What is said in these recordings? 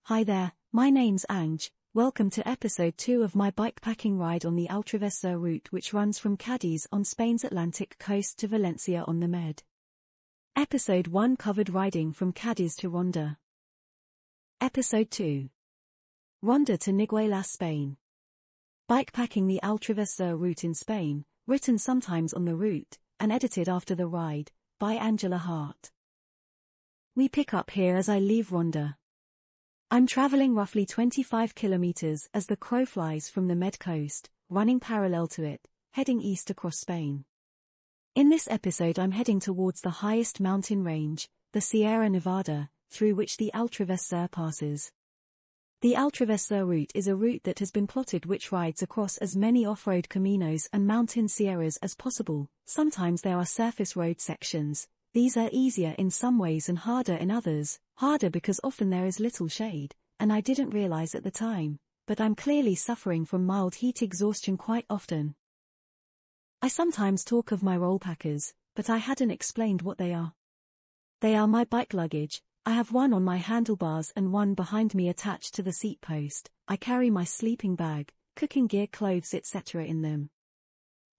Hi there, my name's Ange. Welcome to episode 2 of my bikepacking ride on the Ultravesa route, which runs from Cadiz on Spain's Atlantic coast to Valencia on the Med. Episode 1 covered riding from Cadiz to Ronda. Episode 2. Ronda to Niguela, Spain. Bikepacking the Ultravesa route in Spain, written sometimes on the route, and edited after the ride, by Angela Hart. We pick up here as I leave Ronda. I'm traveling roughly 25 kilometers as the crow flies from the Med coast, running parallel to it, heading east across Spain. In this episode I'm heading towards the highest mountain range, the Sierra Nevada, through which the Ultravesa passes. The Ultravesa route is a route that has been plotted which rides across as many off-road caminos and mountain sierras as possible. Sometimes there are surface road sections. These are easier in some ways and harder in others. Harder because often there is little shade, and I didn't realize at the time, but I'm clearly suffering from mild heat exhaustion quite often. I sometimes talk of my roll packers, but I hadn't explained what they are. They are my bike luggage. I have one on my handlebars and one behind me attached to the seat post. I carry my sleeping bag, cooking gear, clothes, etc. in them.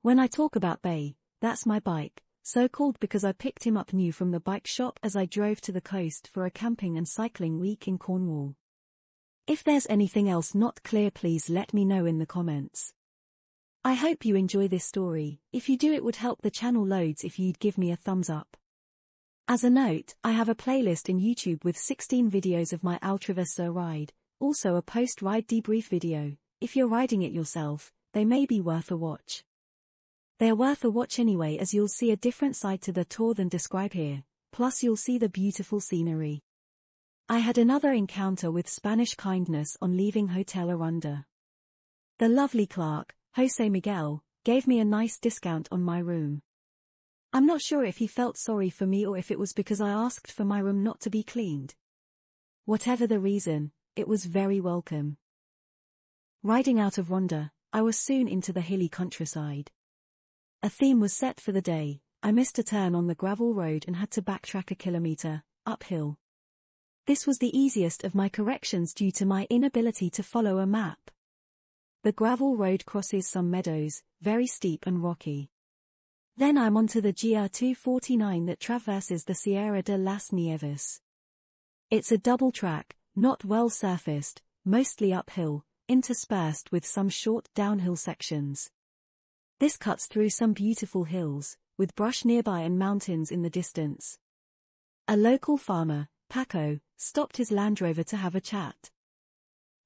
When I talk about Bay, that's my bike. So called because I picked him up new from the bike shop as I drove to the coast for a camping and cycling week in Cornwall. If there's anything else not clear, please let me know in the comments. I hope you enjoy this story. If you do, it would help the channel loads if you'd give me a thumbs up. As a note, I have a playlist in YouTube with 16 videos of my Ultravesa ride, also a post-ride debrief video. If you're riding it yourself, they may be worth a watch. They're worth a watch anyway, as you'll see a different side to the tour than described here, plus you'll see the beautiful scenery. I had another encounter with Spanish kindness on leaving Hotel Aranda. The lovely clerk, Jose Miguel, gave me a nice discount on my room. I'm not sure if he felt sorry for me or if it was because I asked for my room not to be cleaned. Whatever the reason, it was very welcome. Riding out of Ronda, I was soon into the hilly countryside. A theme was set for the day. I missed a turn on the gravel road and had to backtrack a kilometer, uphill. This was the easiest of my corrections due to my inability to follow a map. The gravel road crosses some meadows, very steep and rocky. Then I'm onto the GR249 that traverses the Sierra de las Nieves. It's a double track, not well surfaced, mostly uphill, interspersed with some short downhill sections. This cuts through some beautiful hills, with brush nearby and mountains in the distance. A local farmer, Paco, stopped his Land Rover to have a chat.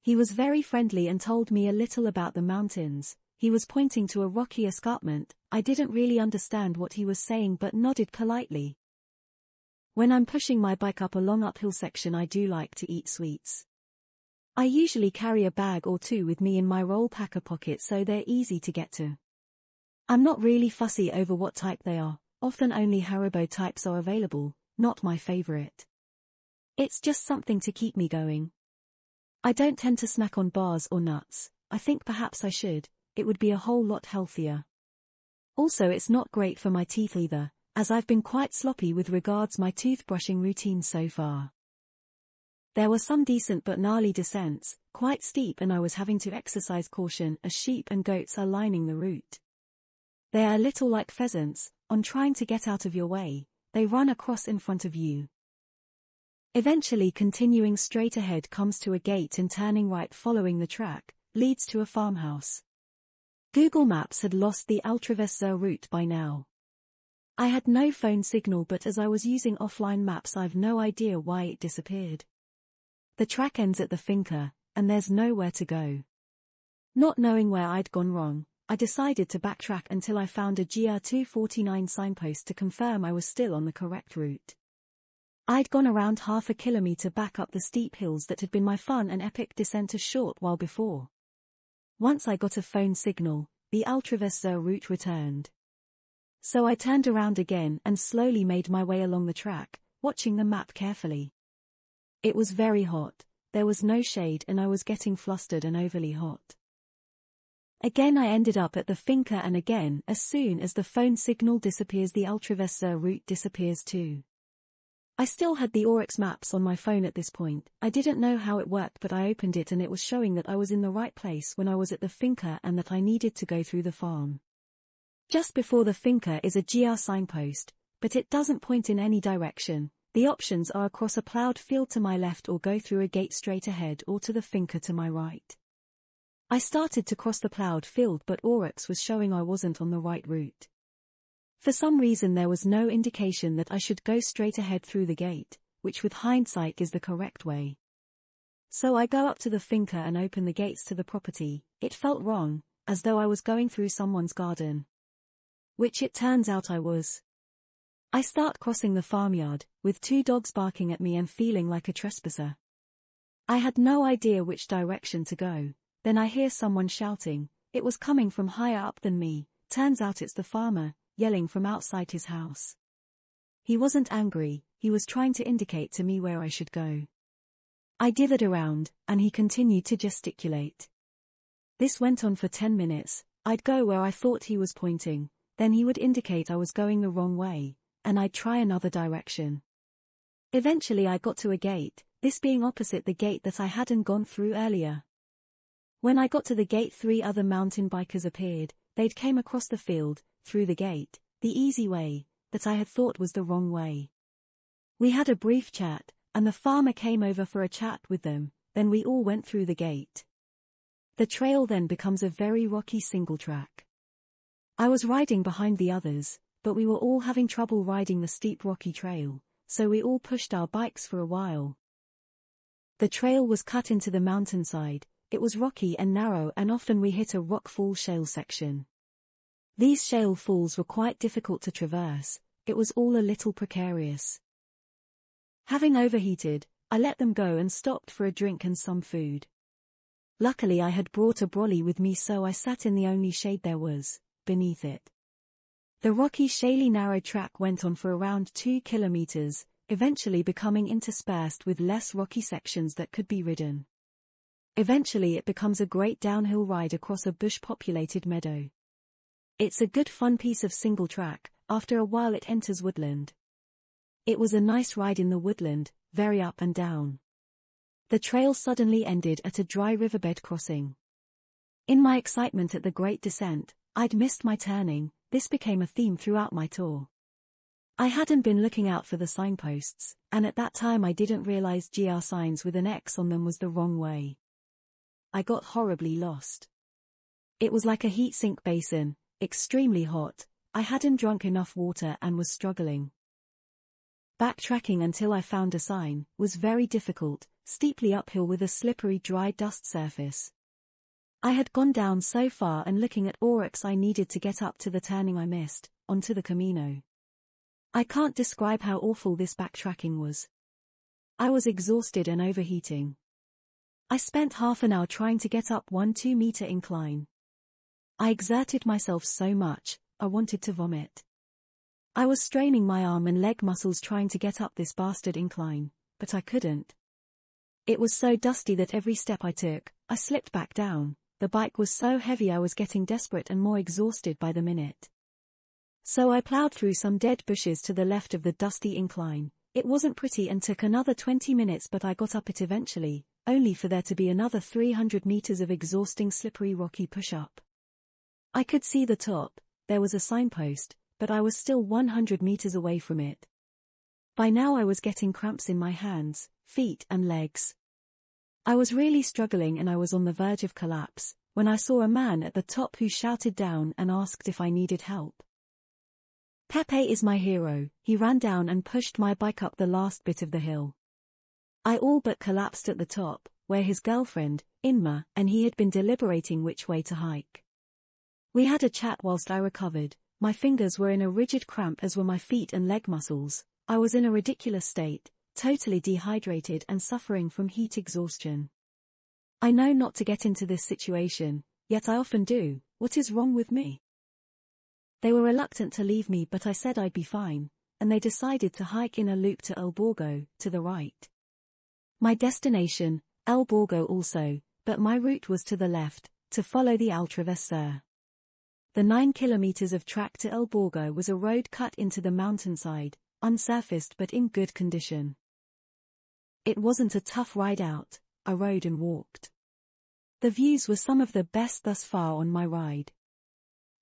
He was very friendly and told me a little about the mountains. He was pointing to a rocky escarpment. I didn't really understand what he was saying but nodded politely. When I'm pushing my bike up a long uphill section, I do like to eat sweets. I usually carry a bag or two with me in my roll packer pocket so they're easy to get to. I'm not really fussy over what type they are, often only Haribo types are available, not my favorite. It's just something to keep me going. I don't tend to snack on bars or nuts. I think perhaps I should, it would be a whole lot healthier. Also, it's not great for my teeth either, as I've been quite sloppy with regards my toothbrushing routine so far. There were some decent but gnarly descents, quite steep, and I was having to exercise caution as sheep and goats are lining the route. They are a little like pheasants. On trying to get out of your way, they run across in front of you. Eventually, continuing straight ahead comes to a gate and turning right following the track, leads to a farmhouse. Google Maps had lost the Ultravesa route by now. I had no phone signal, but as I was using offline maps, I've no idea why it disappeared. The track ends at the finca, and there's nowhere to go. Not knowing where I'd gone wrong, I decided to backtrack until I found a GR249 signpost to confirm I was still on the correct route. I'd gone around half a kilometer back up the steep hills that had been my fun and epic descent a short while before. Once I got a phone signal, the Ultravesa route returned. So I turned around again and slowly made my way along the track, watching the map carefully. It was very hot, there was no shade, and I was getting flustered and overly hot. Again I ended up at the finca, and again, as soon as the phone signal disappears, the Ultravesa route disappears too. I still had the Oryx maps on my phone at this point. I didn't know how it worked, but I opened it and it was showing that I was in the right place when I was at the finca and that I needed to go through the farm. Just before the finca is a GR signpost, but it doesn't point in any direction. The options are across a ploughed field to my left or go through a gate straight ahead or to the finca to my right. I started to cross the ploughed field, but Oryx was showing I wasn't on the right route. For some reason there was no indication that I should go straight ahead through the gate, which with hindsight is the correct way. So I go up to the finca and open the gates to the property. It felt wrong, as though I was going through someone's garden. Which it turns out I was. I start crossing the farmyard, with 2 dogs barking at me and feeling like a trespasser. I had no idea which direction to go. Then I hear someone shouting. It was coming from higher up than me. Turns out it's the farmer, yelling from outside his house. He wasn't angry, he was trying to indicate to me where I should go. I dithered around, and he continued to gesticulate. This went on for 10 minutes. I'd go where I thought he was pointing, then he would indicate I was going the wrong way, and I'd try another direction. Eventually I got to a gate, this being opposite the gate that I hadn't gone through earlier. When I got to the gate, 3 other mountain bikers appeared. They'd came across the field, through the gate, the easy way, that I had thought was the wrong way. We had a brief chat, and the farmer came over for a chat with them, then we all went through the gate. The trail then becomes a very rocky single track. I was riding behind the others, but we were all having trouble riding the steep rocky trail, so we all pushed our bikes for a while. The trail was cut into the mountainside. It was rocky and narrow, and often we hit a rock fall shale section. These shale falls were quite difficult to traverse. It was all a little precarious. Having overheated, I let them go and stopped for a drink and some food. Luckily I had brought a brolly with me, so I sat in the only shade there was, beneath it. The rocky shaly narrow track went on for around 2 kilometers, eventually becoming interspersed with less rocky sections that could be ridden. Eventually it becomes a great downhill ride across a bush-populated meadow. It's a good fun piece of single track. After a while it enters woodland. It was a nice ride in the woodland, very up and down. The trail suddenly ended at a dry riverbed crossing. In my excitement at the great descent, I'd missed my turning. This became a theme throughout my tour. I hadn't been looking out for the signposts, and at that time I didn't realize GR signs with an X on them was the wrong way. I got horribly lost. It was like a heat sink basin, extremely hot. I hadn't drunk enough water and was struggling. Backtracking until I found a sign was very difficult, steeply uphill with a slippery dry dust surface. I had gone down so far, and looking at Oryx I needed to get up to the turning I missed, onto the Camino. I can't describe how awful this backtracking was. I was exhausted and overheating. I spent half an hour trying to get up one 2-meter incline. I exerted myself so much, I wanted to vomit. I was straining my arm and leg muscles trying to get up this bastard incline, but I couldn't. It was so dusty that every step I took, I slipped back down. The bike was so heavy I was getting desperate and more exhausted by the minute. So I plowed through some dead bushes to the left of the dusty incline. It wasn't pretty and took another 20 minutes, but I got up it eventually, only for there to be another 300 meters of exhausting slippery rocky push-up. I could see the top, there was a signpost, but I was still 100 meters away from it. By now I was getting cramps in my hands, feet and legs. I was really struggling and I was on the verge of collapse, when I saw a man at the top who shouted down and asked if I needed help. Pepe is my hero. He ran down and pushed my bike up the last bit of the hill. I all but collapsed at the top, where his girlfriend, Inma, and he had been deliberating which way to hike. We had a chat whilst I recovered. My fingers were in a rigid cramp, as were my feet and leg muscles. I was in a ridiculous state, totally dehydrated and suffering from heat exhaustion. I know not to get into this situation, yet I often do. What is wrong with me? They were reluctant to leave me, but I said I'd be fine, and they decided to hike in a loop to El Borgo, to the right. My destination, El Borgo also, but my route was to the left, to follow the Altraverseur. The 9 kilometers of track to El Borgo was a road cut into the mountainside, unsurfaced but in good condition. It wasn't a tough ride out, I rode and walked. The views were some of the best thus far on my ride.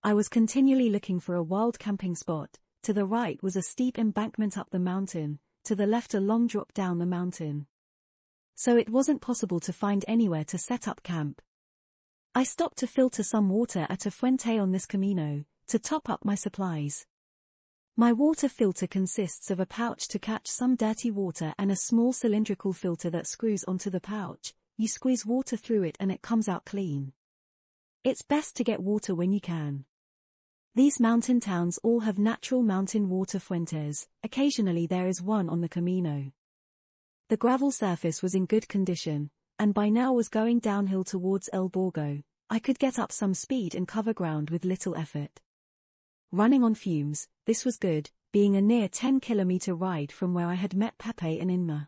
I was continually looking for a wild camping spot. To the right was a steep embankment up the mountain, to the left a long drop down the mountain. So it wasn't possible to find anywhere to set up camp. I stopped to filter some water at a fuente on this camino, to top up my supplies. My water filter consists of a pouch to catch some dirty water and a small cylindrical filter that screws onto the pouch. You squeeze water through it and it comes out clean. It's best to get water when you can. These mountain towns all have natural mountain water fuentes. Occasionally there is one on the Camino. The gravel surface was in good condition, and by now was going downhill towards El Borgo. I could get up some speed and cover ground with little effort. Running on fumes, this was good, being a near 10-kilometer ride from where I had met Pepe and Inma.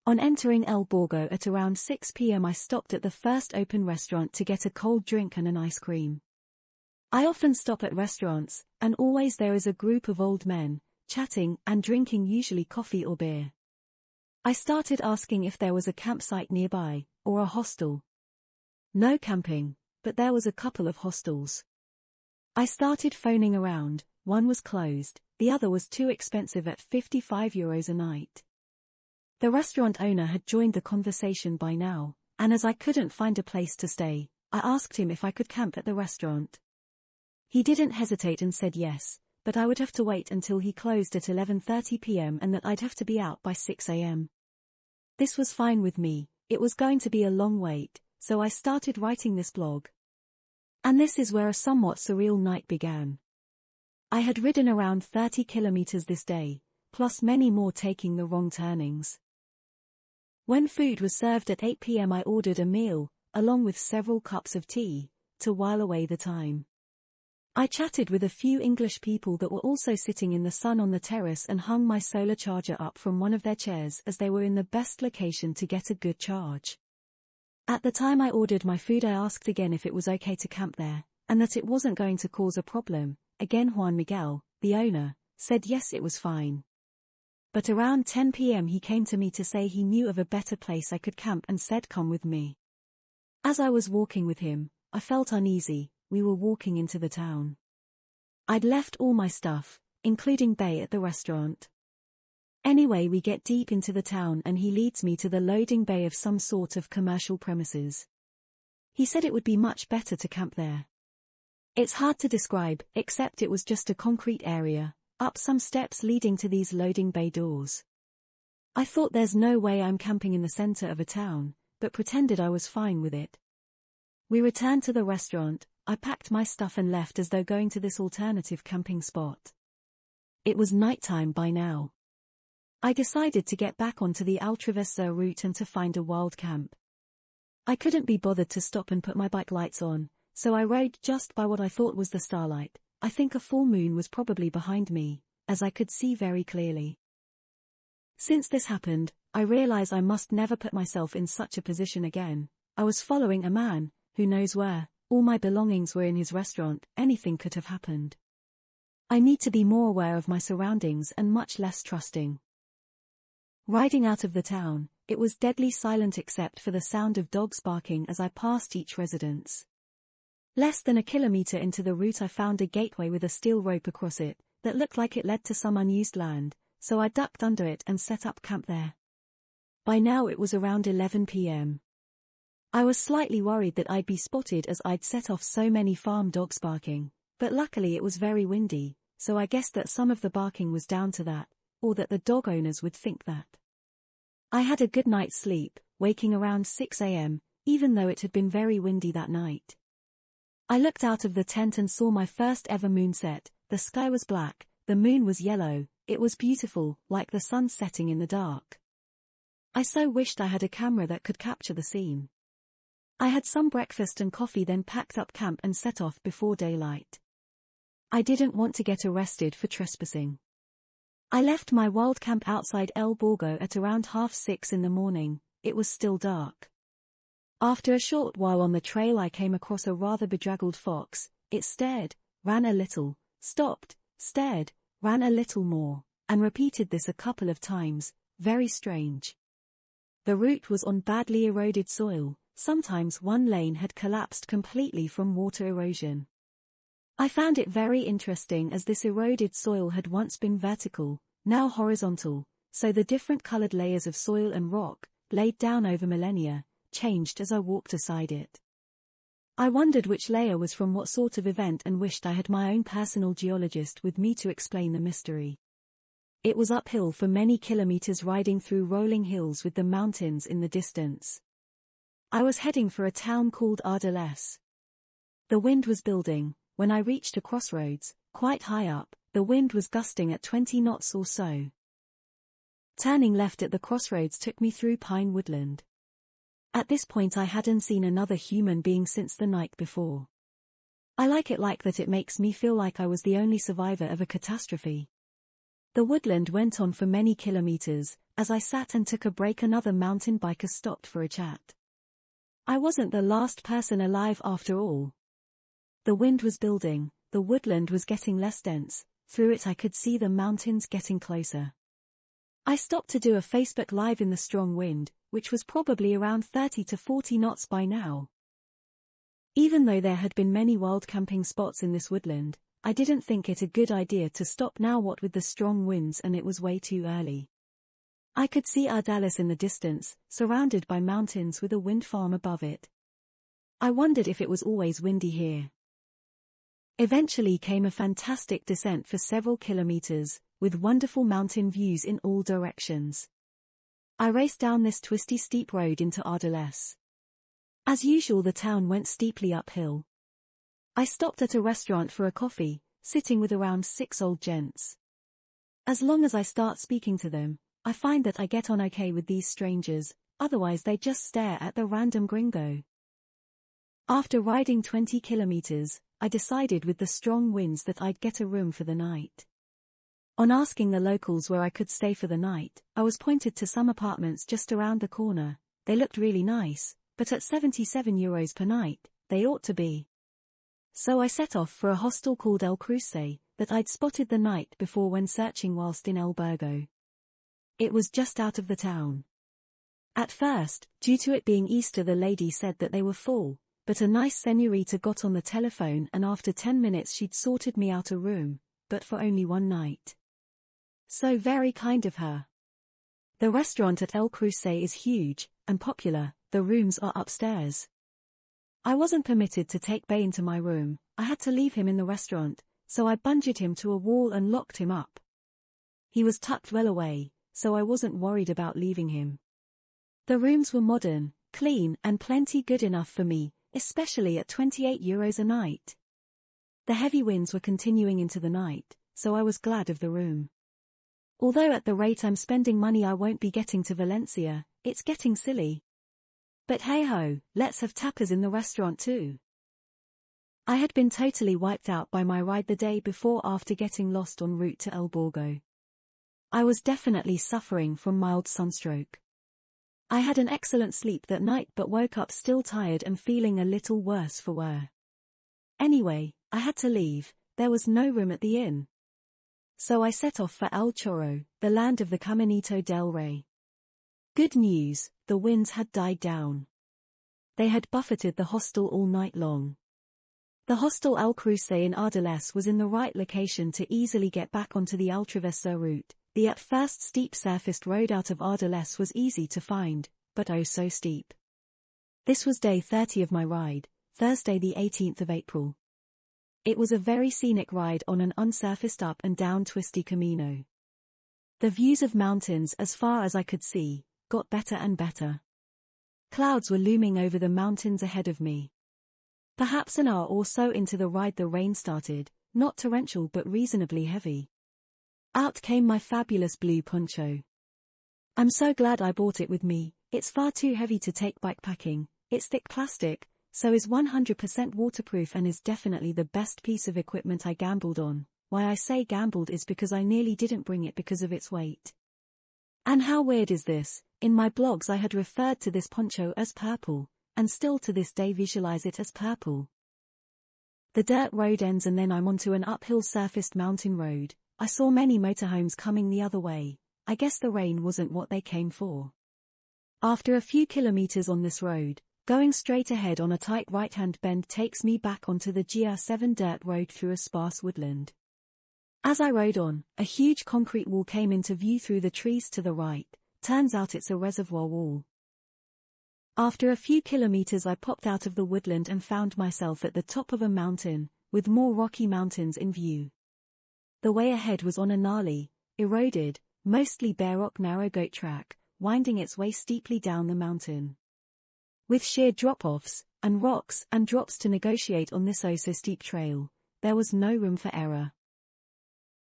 On entering El Borgo at around 6 p.m. I stopped at the first open restaurant to get a cold drink and an ice cream. I often stop at restaurants, and always there is a group of old men, chatting and drinking usually coffee or beer. I started asking if there was a campsite nearby, or a hostel. No camping, but there was a couple of hostels. I started phoning around, one was closed, the other was too expensive at €55 a night. The restaurant owner had joined the conversation by now, and as I couldn't find a place to stay, I asked him if I could camp at the restaurant. He didn't hesitate and said yes, but I would have to wait until he closed at 11:30 p.m. and that I'd have to be out by 6 a.m. This was fine with me, it was going to be a long wait, so I started writing this blog. And this is where a somewhat surreal night began. I had ridden around 30 kilometers this day, plus many more taking the wrong turnings. When food was served at 8 p.m. I ordered a meal, along with several cups of tea, to while away the time. I chatted with a few English people that were also sitting in the sun on the terrace and hung my solar charger up from one of their chairs as they were in the best location to get a good charge. At the time I ordered my food I asked again if it was okay to camp there, and that it wasn't going to cause a problem. Again Juan Miguel, the owner, said yes it was fine. But around 10 p.m. he came to me to say he knew of a better place I could camp and said come with me. As I was walking with him, I felt uneasy. We were walking into the town. I'd left all my stuff, including Bay at the restaurant. Anyway we get deep into the town and he leads me to the loading bay of some sort of commercial premises. He said it would be much better to camp there. It's hard to describe, except it was just a concrete area, up some steps leading to these loading bay doors. I thought there's no way I'm camping in the center of a town, but pretended I was fine with it. We returned to the restaurant. I packed my stuff and left as though going to this alternative camping spot. It was nighttime by now. I decided to get back onto the Altraversa route and to find a wild camp. I couldn't be bothered to stop and put my bike lights on, so I rode just by what I thought was the starlight. I think a full moon was probably behind me, as I could see very clearly. Since this happened, I realize I must never put myself in such a position again. I was following a man, who knows where. All my belongings were in his restaurant, anything could have happened. I need to be more aware of my surroundings and much less trusting. Riding out of the town, it was deadly silent except for the sound of dogs barking as I passed each residence. Less than a kilometer into the route I found a gateway with a steel rope across it, that looked like it led to some unused land, so I ducked under it and set up camp there. By now it was around 11 p.m. I was slightly worried that I'd be spotted as I'd set off so many farm dogs barking, but luckily it was very windy, so I guessed that some of the barking was down to that, or that the dog owners would think that. I had a good night's sleep, waking around 6 a.m., even though it had been very windy that night. I looked out of the tent and saw my first ever moonset. The sky was black, the moon was yellow, it was beautiful, like the sun setting in the dark. I so wished I had a camera that could capture the scene. I had some breakfast and coffee then packed up camp and set off before daylight. I didn't want to get arrested for trespassing. I left my wild camp outside El Borgo at around 6:30 in the morning. It was still dark. After a short while on the trail I came across a rather bedraggled fox. It stared, ran a little, stopped, stared, ran a little more, and repeated this a couple of times. Very strange. The route was on badly eroded soil, sometimes one lane had collapsed completely from water erosion. I found it very interesting as this eroded soil had once been vertical, now horizontal, so the different colored layers of soil and rock, laid down over millennia, changed as I walked aside it. I wondered which layer was from what sort of event and wished I had my own personal geologist with me to explain the mystery. It was uphill for many kilometers riding through rolling hills with the mountains in the distance. I was heading for a town called Ardelès. The wind was building. When I reached a crossroads, quite high up, the wind was gusting at 20 knots or so. Turning left at the crossroads took me through pine woodland. At this point I hadn't seen another human being since the night before. I like it like that, it makes me feel like I was the only survivor of a catastrophe. The woodland went on for many kilometers. As I sat and took a break, another mountain biker stopped for a chat. I wasn't the last person alive after all. The wind was building, the woodland was getting less dense, through it I could see the mountains getting closer. I stopped to do a Facebook Live in the strong wind, which was probably around 30 to 40 knots by now. Even though there had been many wild camping spots in this woodland, I didn't think it a good idea to stop now, what with the strong winds, and it was way too early. I could see Ardelès in the distance, surrounded by mountains with a wind farm above it. I wondered if it was always windy here. Eventually came a fantastic descent for several kilometers, with wonderful mountain views in all directions. I raced down this twisty steep road into Ardelès. As usual, the town went steeply uphill. I stopped at a restaurant for a coffee, sitting with around 6 old gents. As long as I start speaking to them, I find that I get on okay with these strangers, otherwise they just stare at the random gringo. After riding 20 kilometers, I decided with the strong winds that I'd get a room for the night. On asking the locals where I could stay for the night, I was pointed to some apartments just around the corner. They looked really nice, but at €77 per night, they ought to be. So I set off for a hostel called El Cruce, that I'd spotted the night before when searching whilst in El Burgo. It was just out of the town. At first, due to it being Easter, the lady said that they were full, but a nice señorita got on the telephone and after 10 minutes she'd sorted me out a room, but for only one night. So very kind of her. The restaurant at El Cruce is huge and popular. The rooms are upstairs. I wasn't permitted to take Bay into my room. I had to leave him in the restaurant, so I bungeed him to a wall and locked him up. He was tucked well away, so I wasn't worried about leaving him. The rooms were modern, clean and plenty good enough for me, especially at €28 a night. The heavy winds were continuing into the night, so I was glad of the room. Although at the rate I'm spending money I won't be getting to Valencia, it's getting silly. But hey-ho, let's have tapas in the restaurant too. I had been totally wiped out by my ride the day before after getting lost en route to El Burgo. I was definitely suffering from mild sunstroke. I had an excellent sleep that night but woke up still tired and feeling a little worse for wear. Anyway, I had to leave. There was no room at the inn. So I set off for El Chorro, the land of the Caminito del Rey. Good news, the winds had died down. They had buffeted the hostel all night long. The hostel El Cruce in Ardelès was in the right location to easily get back onto the Altrevesur route. The at first steep-surfaced road out of Ardelès was easy to find, but oh so steep. This was day 30 of my ride, Thursday the 18th of April. It was a very scenic ride on an unsurfaced up and down twisty camino. The views of mountains as far as I could see got better and better. Clouds were looming over the mountains ahead of me. Perhaps an hour or so into the ride the rain started, not torrential but reasonably heavy. Out came my fabulous blue poncho. I'm so glad I bought it with me. It's far too heavy to take bikepacking. It's thick plastic, so is 100% waterproof and is definitely the best piece of equipment I gambled on. Why I say gambled is because I nearly didn't bring it because of its weight. And how weird is this? In my blogs I had referred to this poncho as purple, and still to this day visualize it as purple. The dirt road ends and then I'm onto an uphill surfaced mountain road, I saw many motorhomes coming the other way. I guess the rain wasn't what they came for. After a few kilometers on this road, going straight ahead on a tight right-hand bend takes me back onto the GR7 dirt road through a sparse woodland. As I rode on, a huge concrete wall came into view through the trees to the right. Turns out it's a reservoir wall. After a few kilometers I popped out of the woodland and found myself at the top of a mountain, with more rocky mountains in view. The way ahead was on a gnarly, eroded, mostly bare rock narrow goat track, winding its way steeply down the mountain. With sheer drop-offs, and rocks and drops to negotiate on this oh-so-steep trail, there was no room for error.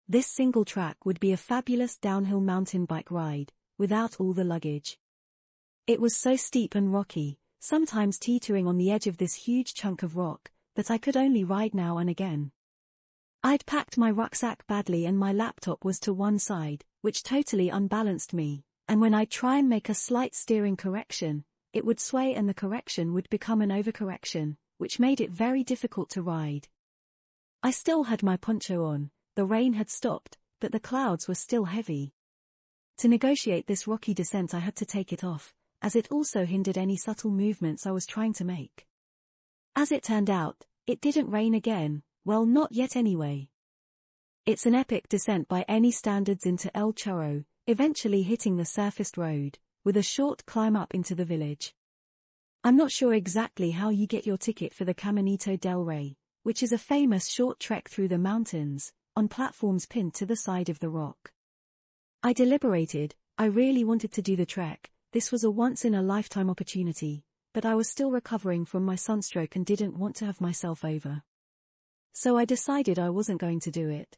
This single track would be a fabulous downhill mountain bike ride, without all the luggage. It was so steep and rocky, sometimes teetering on the edge of this huge chunk of rock, that I could only ride now and again. I'd packed my rucksack badly and my laptop was to one side, which totally unbalanced me, and when I'd try and make a slight steering correction, it would sway and the correction would become an overcorrection, which made it very difficult to ride. I still had my poncho on, the rain had stopped, but the clouds were still heavy. To negotiate this rocky descent I had to take it off, as it also hindered any subtle movements I was trying to make. As it turned out, it didn't rain again, well not yet anyway. It's an epic descent by any standards into El Chorro, eventually hitting the surfaced road, with a short climb up into the village. I'm not sure exactly how you get your ticket for the Caminito del Rey, which is a famous short trek through the mountains, on platforms pinned to the side of the rock. I deliberated. I really wanted to do the trek. This was a once-in-a-lifetime opportunity, but I was still recovering from my sunstroke and didn't want to have myself over. So I decided I wasn't going to do it.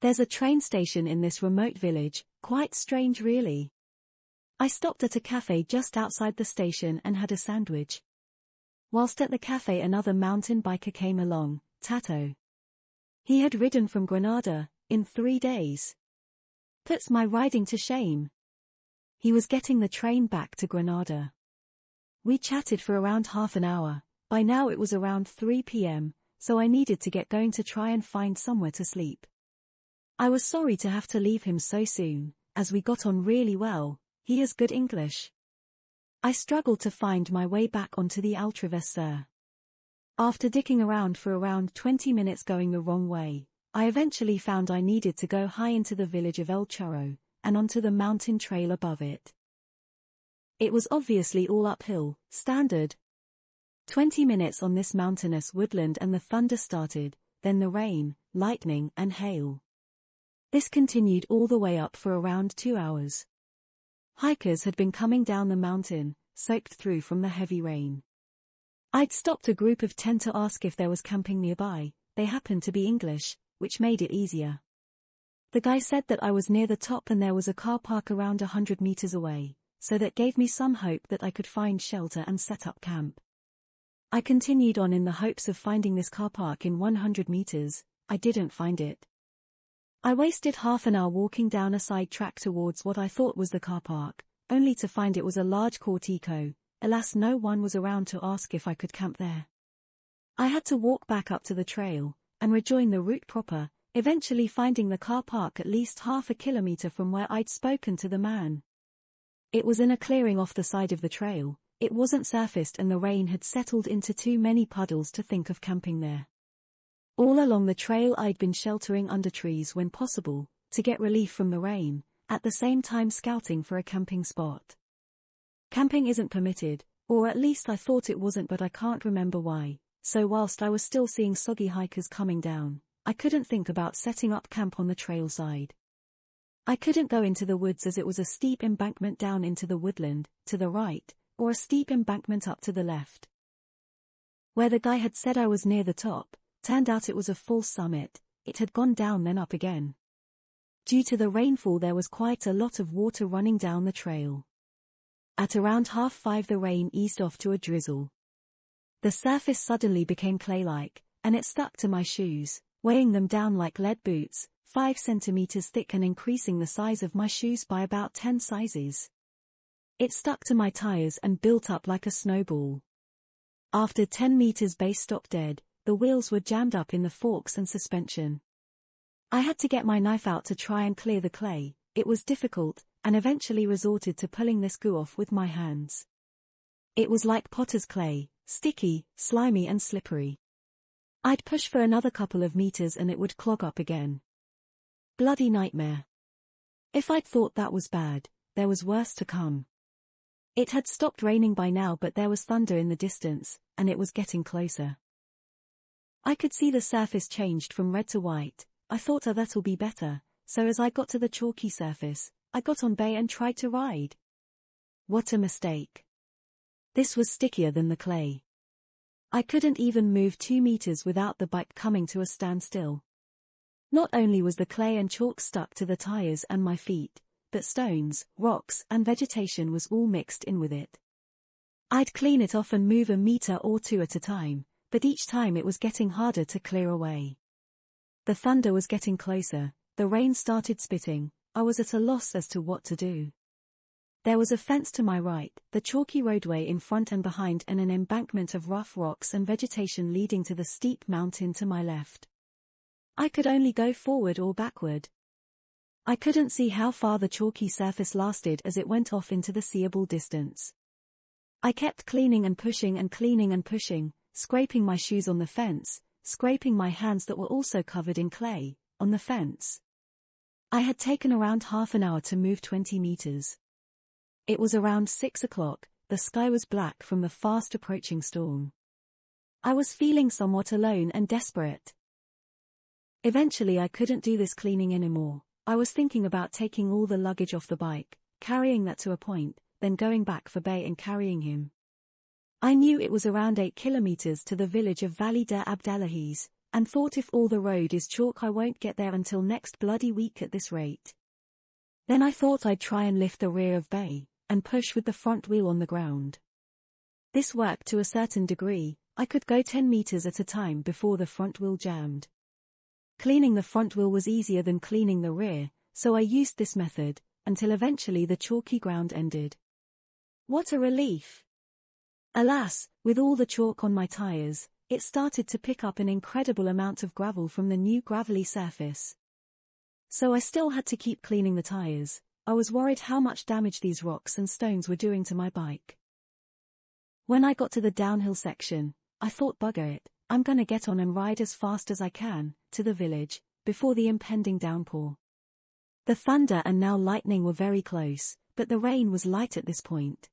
There's a train station in this remote village, quite strange really. I stopped at a cafe just outside the station and had a sandwich. Whilst at the cafe another mountain biker came along, Tato. He had ridden from Granada, in 3 days. Puts my riding to shame. He was getting the train back to Granada. We chatted for around half an hour. By now it was around 3 p.m, so I needed to get going to try and find somewhere to sleep. I was sorry to have to leave him so soon, as we got on really well. He has good English. I struggled to find my way back onto the Altraverseur. After dicking around for around 20 minutes going the wrong way, I eventually found I needed to go high into the village of El Chorro, and onto the mountain trail above it. It was obviously all uphill, standard. 20 minutes on this mountainous woodland and the thunder started, then the rain, lightning and hail. This continued all the way up for around 2 hours. Hikers had been coming down the mountain, soaked through from the heavy rain. I'd stopped a group of 10 to ask if there was camping nearby. They happened to be English, which made it easier. The guy said that I was near the top and there was a car park around 100 meters away, so that gave me some hope that I could find shelter and set up camp. I continued on in the hopes of finding this car park in 100 meters. I didn't find it. I wasted half an hour walking down a side track towards what I thought was the car park, only to find it was a large cortico. Alas, no one was around to ask if I could camp there. I had to walk back up to the trail, and rejoin the route proper, eventually finding the car park at least half a kilometer from where I'd spoken to the man. It was in a clearing off the side of the trail. It wasn't surfaced and the rain had settled into too many puddles to think of camping there. All along the trail I'd been sheltering under trees when possible, to get relief from the rain, at the same time scouting for a camping spot. Camping isn't permitted, or at least I thought it wasn't, but I can't remember why, so whilst I was still seeing soggy hikers coming down, I couldn't think about setting up camp on the trail side. I couldn't go into the woods as it was a steep embankment down into the woodland, to the right, or a steep embankment up to the left. Where the guy had said I was near the top, turned out it was a false summit. It had gone down then up again. Due to the rainfall there was quite a lot of water running down the trail. At around 5:30 the rain eased off to a drizzle. The surface suddenly became clay-like, and it stuck to my shoes, weighing them down like lead boots, 5 centimeters thick and increasing the size of my shoes by about 10 sizes. It stuck to my tires and built up like a snowball. After 10 meters base stopped dead, the wheels were jammed up in the forks and suspension. I had to get my knife out to try and clear the clay. It was difficult, and eventually resorted to pulling this goo off with my hands. It was like potter's clay, sticky, slimy and slippery. I'd push for another couple of meters and it would clog up again. Bloody nightmare. If I'd thought that was bad, there was worse to come. It had stopped raining by now, but there was thunder in the distance, and it was getting closer. I could see the surface changed from red to white. I thought, oh, that'll be better, so as I got to the chalky surface, I got on bay and tried to ride. What a mistake. This was stickier than the clay. I couldn't even move 2 meters without the bike coming to a standstill. Not only was the clay and chalk stuck to the tires and my feet, but stones, rocks, and vegetation was all mixed in with it. I'd clean it off and move a meter or 2 at a time, but each time it was getting harder to clear away. The thunder was getting closer, the rain started spitting. I was at a loss as to what to do. There was a fence to my right, the chalky roadway in front and behind, and an embankment of rough rocks and vegetation leading to the steep mountain to my left. I could only go forward or backward. I couldn't see how far the chalky surface lasted as it went off into the seeable distance. I kept cleaning and pushing and cleaning and pushing, scraping my shoes on the fence, scraping my hands that were also covered in clay, on the fence. I had taken around half an hour to move 20 meters. It was around 6 o'clock, the sky was black from the fast approaching storm. I was feeling somewhat alone and desperate. Eventually I couldn't do this cleaning anymore. I was thinking about taking all the luggage off the bike, carrying that to a point, then going back for Bay and carrying him. I knew it was around 8 kilometers to the village of Valley der Abdallahies, and thought if all the road is chalk I won't get there until next bloody week at this rate. Then I thought I'd try and lift the rear of Bay, and push with the front wheel on the ground. This worked to a certain degree. I could go 10 meters at a time before the front wheel jammed. Cleaning the front wheel was easier than cleaning the rear, so I used this method, until eventually the chalky ground ended. What a relief! Alas, with all the chalk on my tires, it started to pick up an incredible amount of gravel from the new gravelly surface. So I still had to keep cleaning the tires. I was worried how much damage these rocks and stones were doing to my bike. When I got to the downhill section, I thought, bugger it, I'm gonna get on and ride as fast as I can, to the village, before the impending downpour. The thunder and now lightning were very close, but the rain was light at this point.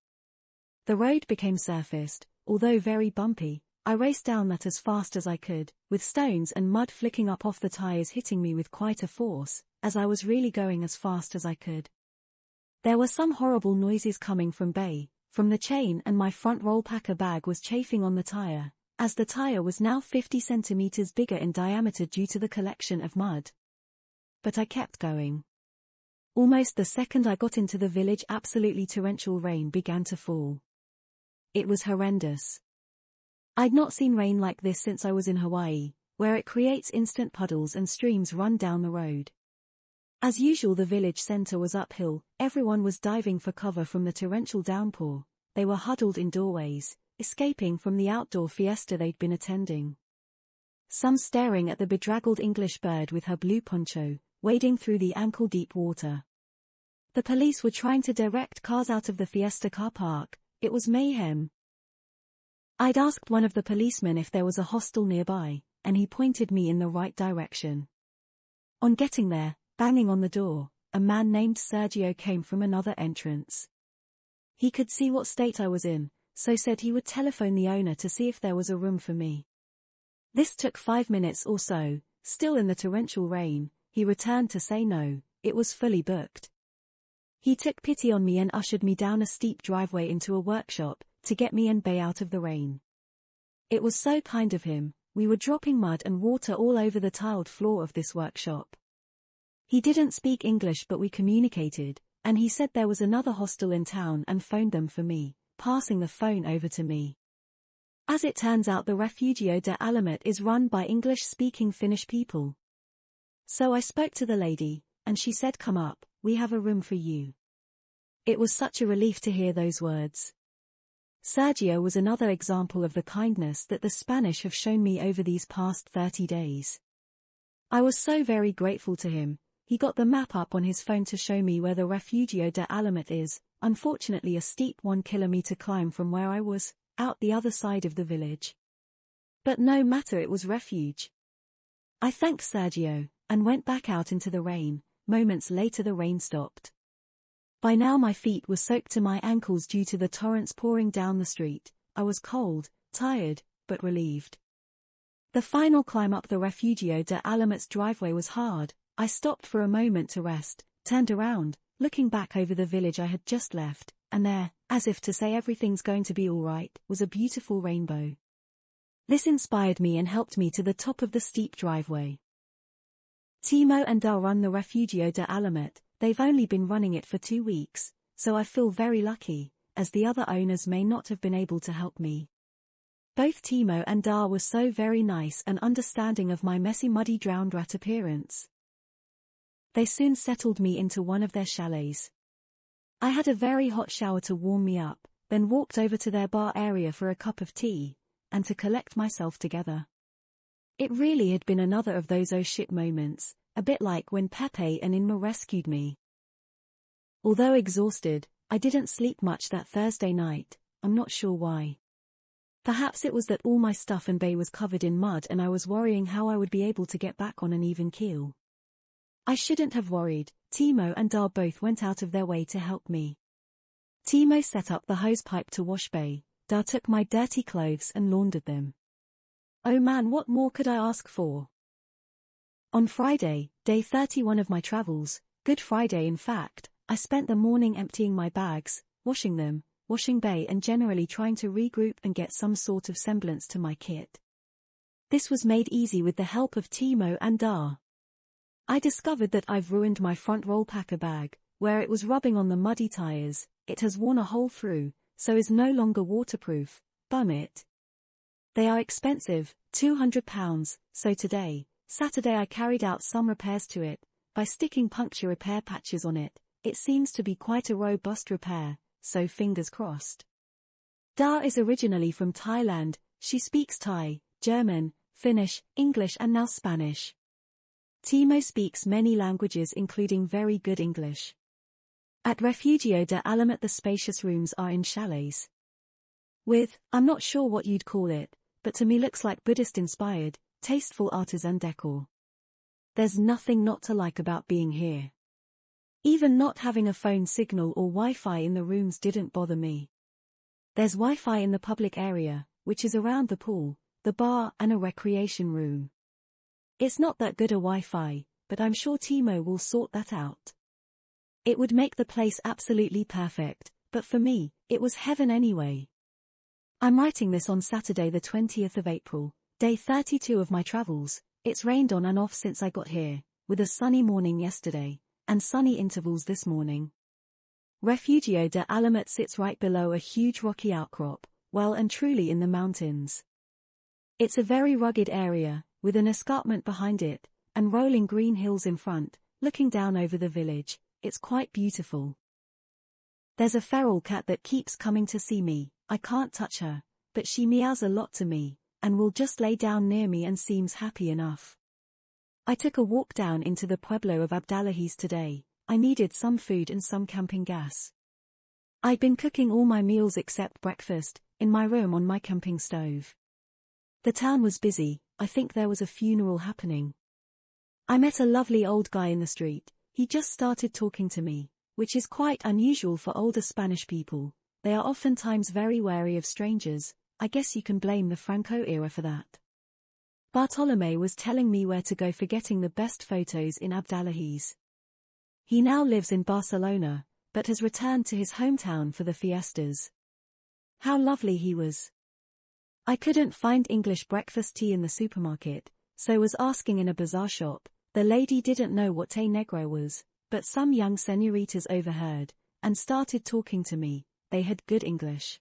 The road became surfaced, although very bumpy. I raced down that as fast as I could, with stones and mud flicking up off the tires hitting me with quite a force, as I was really going as fast as I could. There were some horrible noises coming from Bay, from the chain, and my front roll packer bag was chafing on the tire, as the tire was now 50 centimeters bigger in diameter due to the collection of mud. But I kept going. Almost the second I got into the village, absolutely torrential rain began to fall. It was horrendous. I'd not seen rain like this since I was in Hawaii, where it creates instant puddles and streams run down the road. As usual, the village center was uphill. Everyone was diving for cover from the torrential downpour. They were huddled in doorways, escaping from the outdoor fiesta they'd been attending. Some staring at the bedraggled English bird with her blue poncho, wading through the ankle-deep water. The police were trying to direct cars out of the fiesta car park. It was mayhem. I'd asked one of the policemen if there was a hostel nearby, and he pointed me in the right direction. On getting there, banging on the door, a man named Sergio came from another entrance. He could see what state I was in, so said he would telephone the owner to see if there was a room for me. This took 5 minutes or so. Still in the torrential rain, he returned to say no, it was fully booked. He took pity on me and ushered me down a steep driveway into a workshop, to get me and Bay out of the rain. It was so kind of him. We were dropping mud and water all over the tiled floor of this workshop. He didn't speak English, but we communicated, and he said there was another hostel in town and phoned them for me, passing the phone over to me. As it turns out, the Refugio de Alamet is run by English-speaking Finnish people. So I spoke to the lady, and she said, "Come up, we have a room for you." It was such a relief to hear those words. Sergio was another example of the kindness that the Spanish have shown me over these past 30 days. I was so very grateful to him. He got the map up on his phone to show me where the Refugio de Alamet is, unfortunately a steep 1-kilometer climb from where I was, out the other side of the village. But no matter, it was refuge. I thanked Sergio, and went back out into the rain. Moments later the rain stopped. By now my feet were soaked to my ankles due to the torrents pouring down the street. I was cold, tired, but relieved. The final climb up the Refugio de Alamet's driveway was hard. I stopped for a moment to rest, turned around, looking back over the village I had just left, and there, as if to say everything's going to be all right, was a beautiful rainbow. This inspired me and helped me to the top of the steep driveway. Timo and Dar run the Refugio de Alamet. They've only been running it for 2 weeks, so I feel very lucky, as the other owners may not have been able to help me. Both Timo and Dar were so very nice and understanding of my messy muddy drowned rat appearance. They soon settled me into one of their chalets. I had a very hot shower to warm me up, then walked over to their bar area for a cup of tea, and to collect myself together. It really had been another of those oh shit moments, a bit like when Pepe and Inma rescued me. Although exhausted, I didn't sleep much that Thursday night. I'm not sure why. Perhaps it was that all my stuff and bay was covered in mud and I was worrying how I would be able to get back on an even keel. I shouldn't have worried. Timo and Dar both went out of their way to help me. Timo set up the hose pipe to wash bay. Dar took my dirty clothes and laundered them. Oh man, what more could I ask for? On Friday, day 31 of my travels, Good Friday in fact, I spent the morning emptying my bags, washing them, washing bay and generally trying to regroup and get some sort of semblance to my kit. This was made easy with the help of Timo and Dar. I discovered that I've ruined my front roll packer bag, where it was rubbing on the muddy tires. It has worn a hole through, so is no longer waterproof. Bum it. They are expensive, £200, so today, Saturday, I carried out some repairs to it. By sticking puncture repair patches on it, it seems to be quite a robust repair, so fingers crossed. Dar is originally from Thailand. She speaks Thai, German, Finnish, English and now Spanish. Timo speaks many languages including very good English. At Refugio de Alamet the spacious rooms are in chalets. With, I'm not sure what you'd call it, but to me looks like Buddhist-inspired, tasteful artisan decor. There's nothing not to like about being here. Even not having a phone signal or Wi-Fi in the rooms didn't bother me. There's Wi-Fi in the public area, which is around the pool, the bar and a recreation room. It's not that good a Wi-Fi, but I'm sure Timo will sort that out. It would make the place absolutely perfect, but for me, it was heaven anyway. I'm writing this on Saturday the 20th of April, day 32 of my travels. It's rained on and off since I got here, with a sunny morning yesterday, and sunny intervals this morning. Refugio de Alamet sits right below a huge rocky outcrop, well and truly in the mountains. It's a very rugged area, with an escarpment behind it, and rolling green hills in front, looking down over the village. It's quite beautiful. There's a feral cat that keeps coming to see me. I can't touch her, but she meows a lot to me, and will just lay down near me and seems happy enough. I took a walk down into the pueblo of Abdalajiz today. I needed some food and some camping gas. I'd been cooking all my meals except breakfast, in my room on my camping stove. The town was busy. I think there was a funeral happening. I met a lovely old guy in the street. He just started talking to me, which is quite unusual for older Spanish people. They are oftentimes very wary of strangers. I guess you can blame the Franco era for that. Bartolome was telling me where to go for getting the best photos in Abdalajiz. He now lives in Barcelona, but has returned to his hometown for the fiestas. How lovely he was. I couldn't find English breakfast tea in the supermarket, so was asking in a bazaar shop. The lady didn't know what té negro was, but some young señoritas overheard, and started talking to me. They had good English.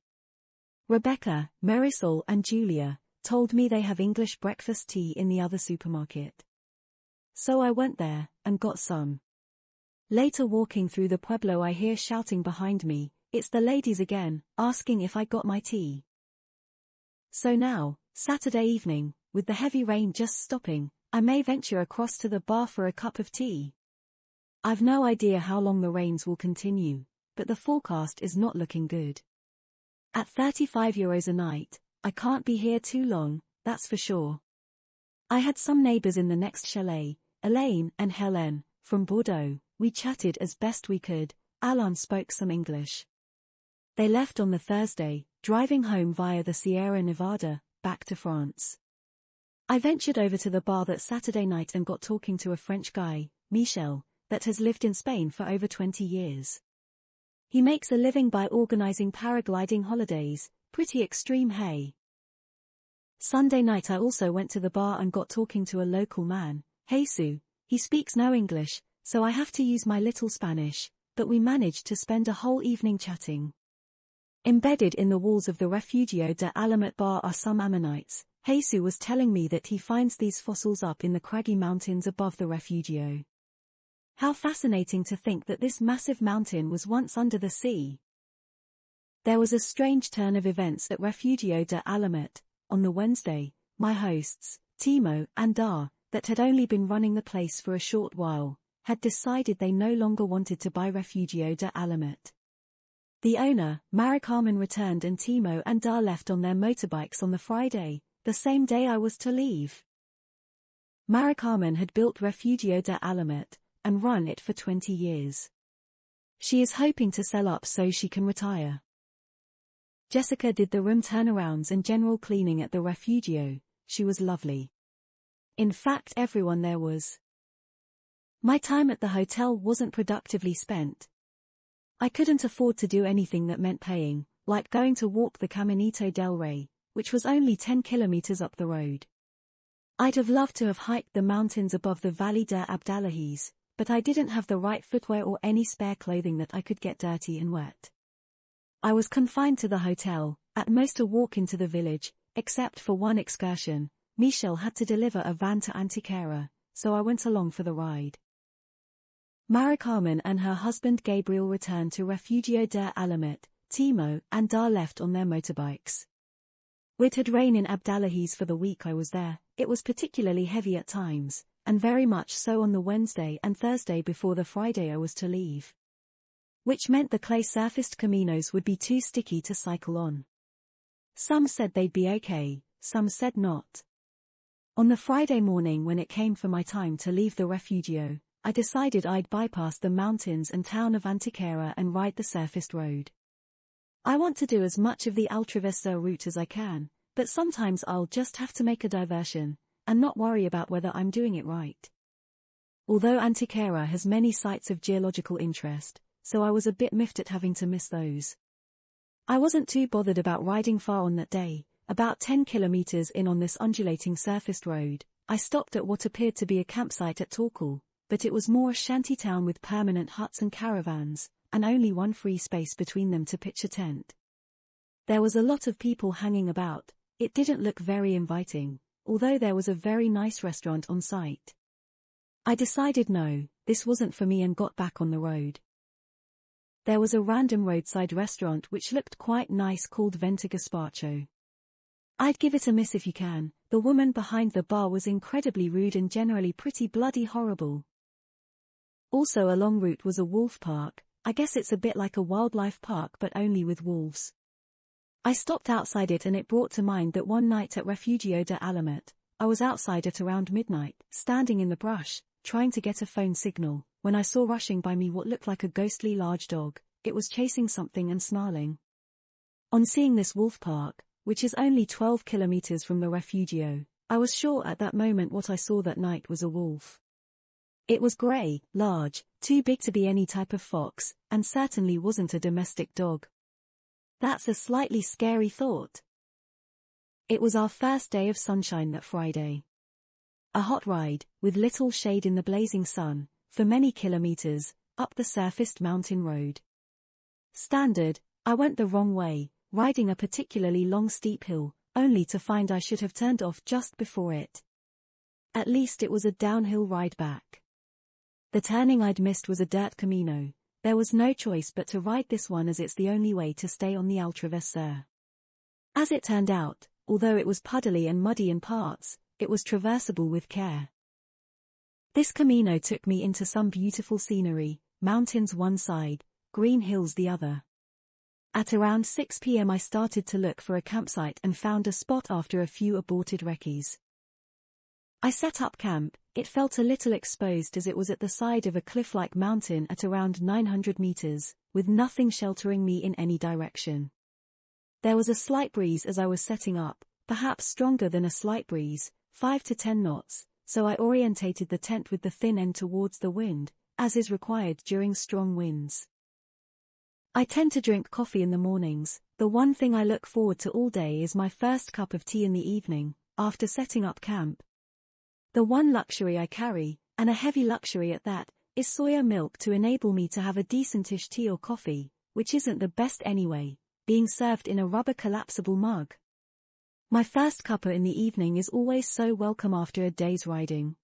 Rebecca, Marisol and Julia told me they have English breakfast tea in the other supermarket. So I went there, and got some. Later walking through the pueblo I hear shouting behind me, it's the ladies again, asking if I got my tea. So now, Saturday evening, with the heavy rain just stopping, I may venture across to the bar for a cup of tea. I've no idea how long the rains will continue, but the forecast is not looking good. At €35 a night, I can't be here too long, that's for sure. I had some neighbors in the next chalet, Elaine and Hélène, from Bordeaux. We chatted as best we could. Alain spoke some English. They left on the Thursday, driving home via the Sierra Nevada, back to France. I ventured over to the bar that Saturday night and got talking to a French guy, Michel, that has lived in Spain for over 20 years. He makes a living by organizing paragliding holidays, pretty extreme hey. Sunday night I also went to the bar and got talking to a local man, Jesus. He speaks no English, so I have to use my little Spanish, but we managed to spend a whole evening chatting. Embedded in the walls of the Refugio de Alamet bar are some ammonites. Jesus was telling me that he finds these fossils up in the craggy mountains above the Refugio. How fascinating to think that this massive mountain was once under the sea. There was a strange turn of events at Refugio de Alamet. On the Wednesday, my hosts, Timo and Dar, that had only been running the place for a short while, had decided they no longer wanted to buy Refugio de Alamet. The owner, Mari Carmen, returned and Timo and Dar left on their motorbikes on the Friday, the same day I was to leave. Mari Carmen had built Refugio de Alamet and run it for 20 years. She is hoping to sell up so she can retire. Jessica did the room turnarounds and general cleaning at the Refugio. She was lovely. In fact, everyone there was. My time at the hotel wasn't productively spent. I couldn't afford to do anything that meant paying, like going to walk the Caminito del Rey, which was only 10 kilometers up the road. I'd have loved to have hiked the mountains above the Valley de Abdalaziz, but I didn't have the right footwear or any spare clothing that I could get dirty and wet. I was confined to the hotel, at most a walk into the village, except for one excursion. Michel had to deliver a van to Antequera, so I went along for the ride. Mari Carmen and her husband Gabriel returned to Refugio de Alamet. Timo and Dar left on their motorbikes. It had rained in Abdalaziz for the week I was there. It was particularly heavy at times, and very much so on the Wednesday and Thursday before the Friday I was to leave. Which meant the clay-surfaced caminos would be too sticky to cycle on. Some said they'd be okay, some said not. On the Friday morning when it came for my time to leave the Refugio, I decided I'd bypass the mountains and town of Antequera and ride the surfaced road. I want to do as much of the Altraversa route as I can, but sometimes I'll just have to make a diversion, and not worry about whether I'm doing it right. Although Antequera has many sites of geological interest, so I was a bit miffed at having to miss those. I wasn't too bothered about riding far on that day. About 10 kilometers in on this undulating surfaced road, I stopped at what appeared to be a campsite at Torkal, but it was more a shanty town with permanent huts and caravans, and only one free space between them to pitch a tent. There was a lot of people hanging about. It didn't look very inviting, although there was a very nice restaurant on site. I decided no, this wasn't for me and got back on the road. There was a random roadside restaurant which looked quite nice called Venta Gaspacho. I'd give it a miss if you can. The woman behind the bar was incredibly rude and generally pretty bloody horrible. Also along route was a wolf park. I guess it's a bit like a wildlife park but only with wolves. I stopped outside it and it brought to mind that one night at Refugio de Alamet, I was outside at around midnight, standing in the brush, trying to get a phone signal, when I saw rushing by me what looked like a ghostly large dog. It was chasing something and snarling. On seeing this wolf park, which is only 12 kilometers from the Refugio, I was sure at that moment what I saw that night was a wolf. It was grey, large, too big to be any type of fox, and certainly wasn't a domestic dog. That's a slightly scary thought. It was our first day of sunshine that Friday. A hot ride, with little shade in the blazing sun, for many kilometers, up the surfaced mountain road. Standard, I went the wrong way, riding a particularly long steep hill, only to find I should have turned off just before it. At least it was a downhill ride back. The turning I'd missed was a dirt camino, there was no choice but to ride this one as it's the only way to stay on the Altrevesur. As it turned out, although it was puddly and muddy in parts, it was traversable with care. This Camino took me into some beautiful scenery, mountains one side, green hills the other. At around 6 p.m. I started to look for a campsite and found a spot after a few aborted recce's. I set up camp. It felt a little exposed as it was at the side of a cliff-like mountain at around 900 meters, with nothing sheltering me in any direction. There was a slight breeze as I was setting up, perhaps stronger than a slight breeze, 5 to 10 knots, so I orientated the tent with the thin end towards the wind, as is required during strong winds. I tend to drink coffee in the mornings. The one thing I look forward to all day is my first cup of tea in the evening, after setting up camp. The one luxury I carry, and a heavy luxury at that, is soya milk to enable me to have a decentish tea or coffee, which isn't the best anyway, being served in a rubber collapsible mug. My first cuppa in the evening is always so welcome after a day's riding.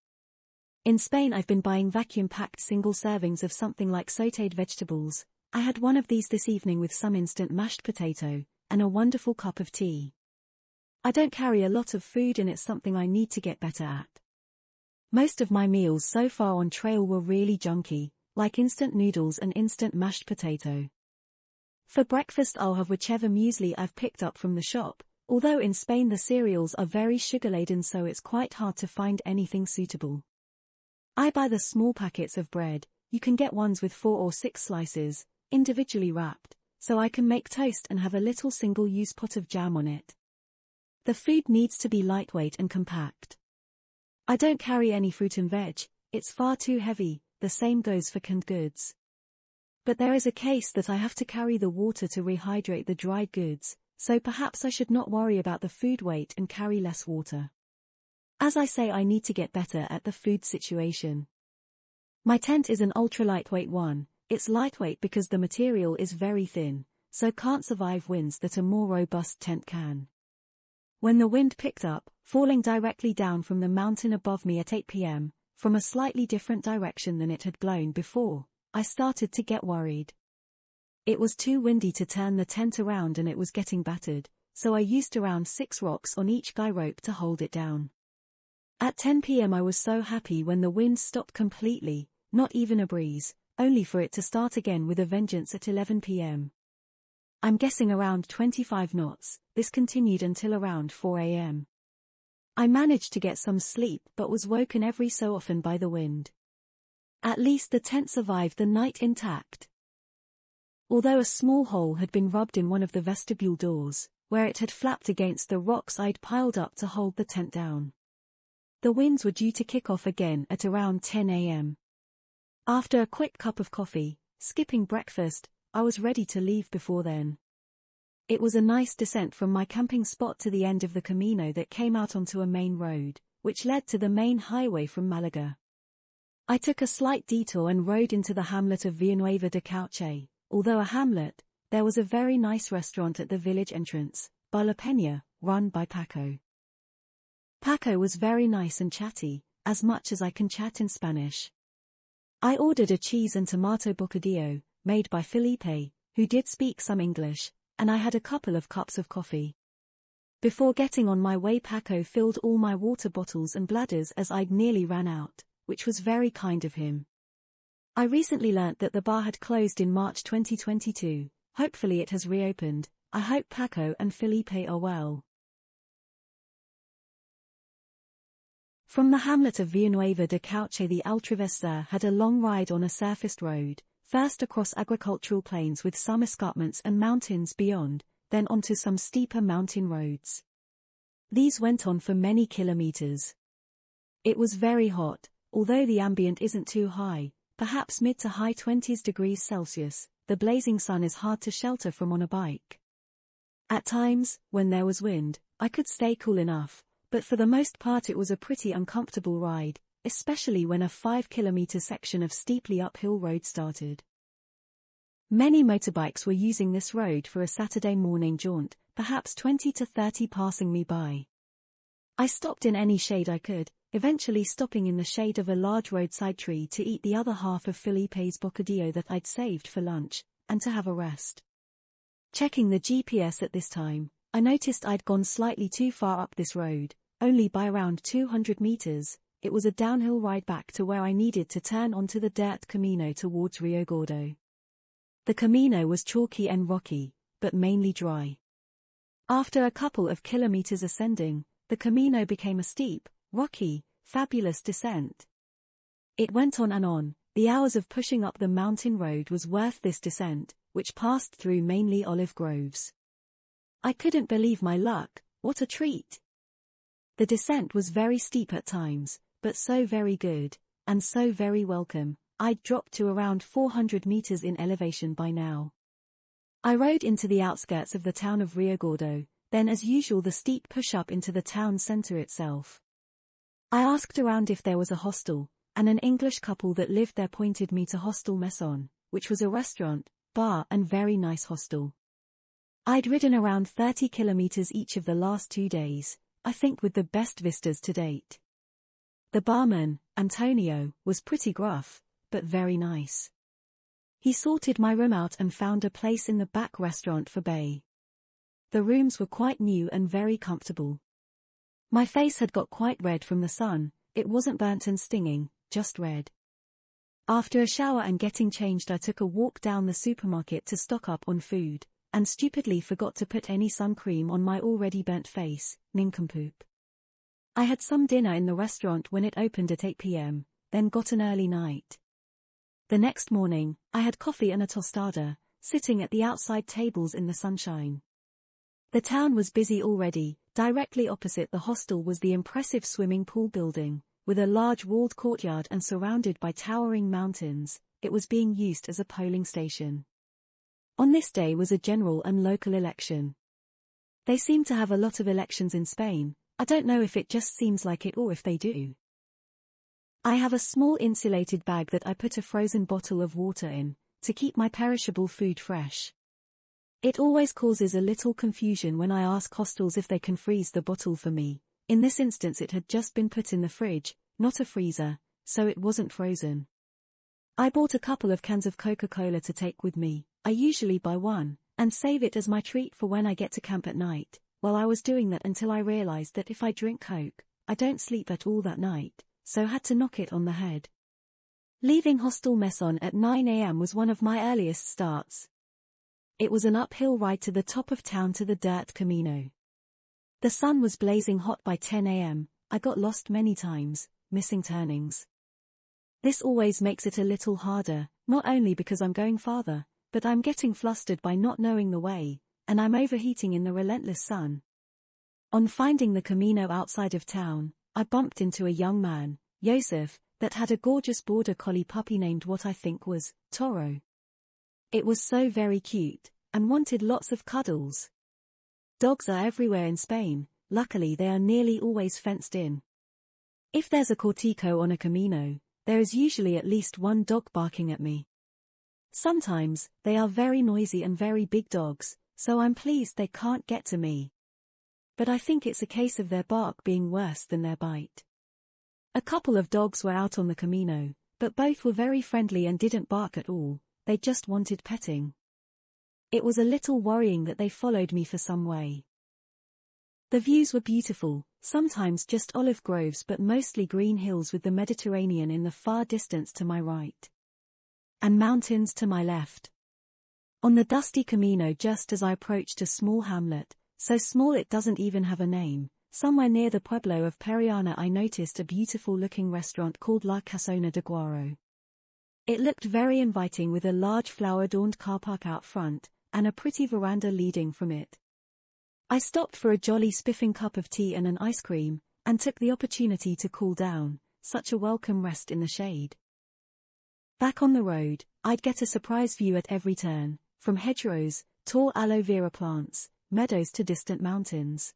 In Spain I've been buying vacuum-packed single servings of something like sautéed vegetables. I had one of these this evening with some instant mashed potato, and a wonderful cup of tea. I don't carry a lot of food and it's something I need to get better at. Most of my meals so far on trail were really junky, like instant noodles and instant mashed potato. For breakfast I'll have whichever muesli I've picked up from the shop, although in Spain the cereals are very sugar-laden so it's quite hard to find anything suitable. I buy the small packets of bread. You can get ones with 4 or 6 slices, individually wrapped, so I can make toast and have a little single-use pot of jam on it. The food needs to be lightweight and compact. I don't carry any fruit and veg, it's far too heavy, the same goes for canned goods. But there is a case that I have to carry the water to rehydrate the dried goods, so perhaps I should not worry about the food weight and carry less water. As I say, I need to get better at the food situation. My tent is an ultra-lightweight one. It's lightweight because the material is very thin, so can't survive winds that a more robust tent can. When the wind picked up, falling directly down from the mountain above me at 8 p.m., from a slightly different direction than it had blown before, I started to get worried. It was too windy to turn the tent around and it was getting battered, so I used around 6 rocks on each guy rope to hold it down. At 10 p.m. I was so happy when the wind stopped completely, not even a breeze, only for it to start again with a vengeance at 11 p.m. I'm guessing around 25 knots, this continued until around 4 a.m. I managed to get some sleep but was woken every so often by the wind. At least the tent survived the night intact. Although a small hole had been rubbed in one of the vestibule doors, where it had flapped against the rocks I'd piled up to hold the tent down. The winds were due to kick off again at around 10 a.m. After a quick cup of coffee, skipping breakfast, I was ready to leave before then. It was a nice descent from my camping spot to the end of the Camino that came out onto a main road, which led to the main highway from Malaga. I took a slight detour and rode into the hamlet of Villanueva de Cauche. Although a hamlet, there was a very nice restaurant at the village entrance, Bar La Peña, run by Paco. Paco was very nice and chatty, as much as I can chat in Spanish. I ordered a cheese and tomato bocadillo, made by Felipe, who did speak some English, and I had a couple of cups of coffee. Before getting on my way, Paco filled all my water bottles and bladders as I'd nearly ran out, which was very kind of him. I recently learnt that the bar had closed in March 2022, hopefully it has reopened. I hope Paco and Felipe are well. From the hamlet of Villanueva de Cauche the Altrevesur had a long ride on a surfaced road, first across agricultural plains with some escarpments and mountains beyond, then onto some steeper mountain roads. These went on for many kilometers. It was very hot, although the ambient isn't too high, perhaps mid to high 20s degrees Celsius, the blazing sun is hard to shelter from on a bike. At times, when there was wind, I could stay cool enough, but for the most part it was a pretty uncomfortable ride, especially when a 5-kilometer section of steeply uphill road started. Many motorbikes were using this road for a Saturday morning jaunt, perhaps 20 to 30 passing me by. I stopped in any shade I could, eventually stopping in the shade of a large roadside tree to eat the other half of Felipe's bocadillo that I'd saved for lunch, and to have a rest. Checking the GPS at this time, I noticed I'd gone slightly too far up this road, only by around 200 meters. It was a downhill ride back to where I needed to turn onto the dirt Camino towards Rio Gordo. The Camino was chalky and rocky, but mainly dry. After a couple of kilometers ascending, the Camino became a steep, rocky, fabulous descent. It went on and on. The hours of pushing up the mountain road was worth this descent, which passed through mainly olive groves. I couldn't believe my luck. What a treat! The descent was very steep at times, but so very good, and so very welcome. I'd dropped to around 400 meters in elevation by now. I rode into the outskirts of the town of Rio Gordo, then as usual the steep push-up into the town center itself. I asked around if there was a hostel, and an English couple that lived there pointed me to Hostel Maison, which was a restaurant, bar and very nice hostel. I'd ridden around 30 kilometers each of the last 2 days, I think with the best vistas to date. The barman, Antonio, was pretty gruff, but very nice. He sorted my room out and found a place in the back restaurant for Bay. The rooms were quite new and very comfortable. My face had got quite red from the sun. It wasn't burnt and stinging, just red. After a shower and getting changed, I took a walk down the supermarket to stock up on food, and stupidly forgot to put any sun cream on my already burnt face, nincompoop. I had some dinner in the restaurant when it opened at 8 p.m., then got an early night. The next morning, I had coffee and a tostada, sitting at the outside tables in the sunshine. The town was busy already. Directly opposite the hostel was the impressive swimming pool building, with a large walled courtyard and surrounded by towering mountains. It was being used as a polling station. On this day was a general and local election. They seem to have a lot of elections in Spain. I don't know if it just seems like it or if they do. I have a small insulated bag that I put a frozen bottle of water in, to keep my perishable food fresh. It always causes a little confusion when I ask hostels if they can freeze the bottle for me. In this instance it had just been put in the fridge, not a freezer, so it wasn't frozen. I bought a couple of cans of Coca-Cola to take with me. I usually buy one, and save it as my treat for when I get to camp at night. Well, I was doing that until I realized that if I drink Coke, I don't sleep at all that night, so had to knock it on the head. Leaving Hostel Maison at 9 a.m. was one of my earliest starts. It was an uphill ride to the top of town to the dirt Camino. The sun was blazing hot by 10 a.m. I got lost many times, missing turnings. This always makes it a little harder, not only because I'm going farther, but I'm getting flustered by not knowing the way, and I'm overheating in the relentless sun. On finding the Camino outside of town, I bumped into a young man, Joseph, that had a gorgeous border collie puppy named what I think was Toro. It was so very cute, and wanted lots of cuddles. Dogs are everywhere in Spain. Luckily they are nearly always fenced in. If there's a cortico on a Camino, there is usually at least one dog barking at me. Sometimes, they are very noisy and very big dogs, so I'm pleased they can't get to me. But I think it's a case of their bark being worse than their bite. A couple of dogs were out on the Camino, but both were very friendly and didn't bark at all. They just wanted petting. It was a little worrying that they followed me for some way. The views were beautiful, sometimes just olive groves but mostly green hills with the Mediterranean in the far distance to my right. And mountains to my left. On the dusty Camino just as I approached a small hamlet, so small it doesn't even have a name, somewhere near the pueblo of Periana I noticed a beautiful looking restaurant called La Casona de Guaro. It looked very inviting with a large flower-adorned car park out front, and a pretty veranda leading from it. I stopped for a jolly spiffing cup of tea and an ice cream, and took the opportunity to cool down, such a welcome rest in the shade. Back on the road, I'd get a surprise view at every turn, from hedgerows, tall aloe vera plants, meadows to distant mountains.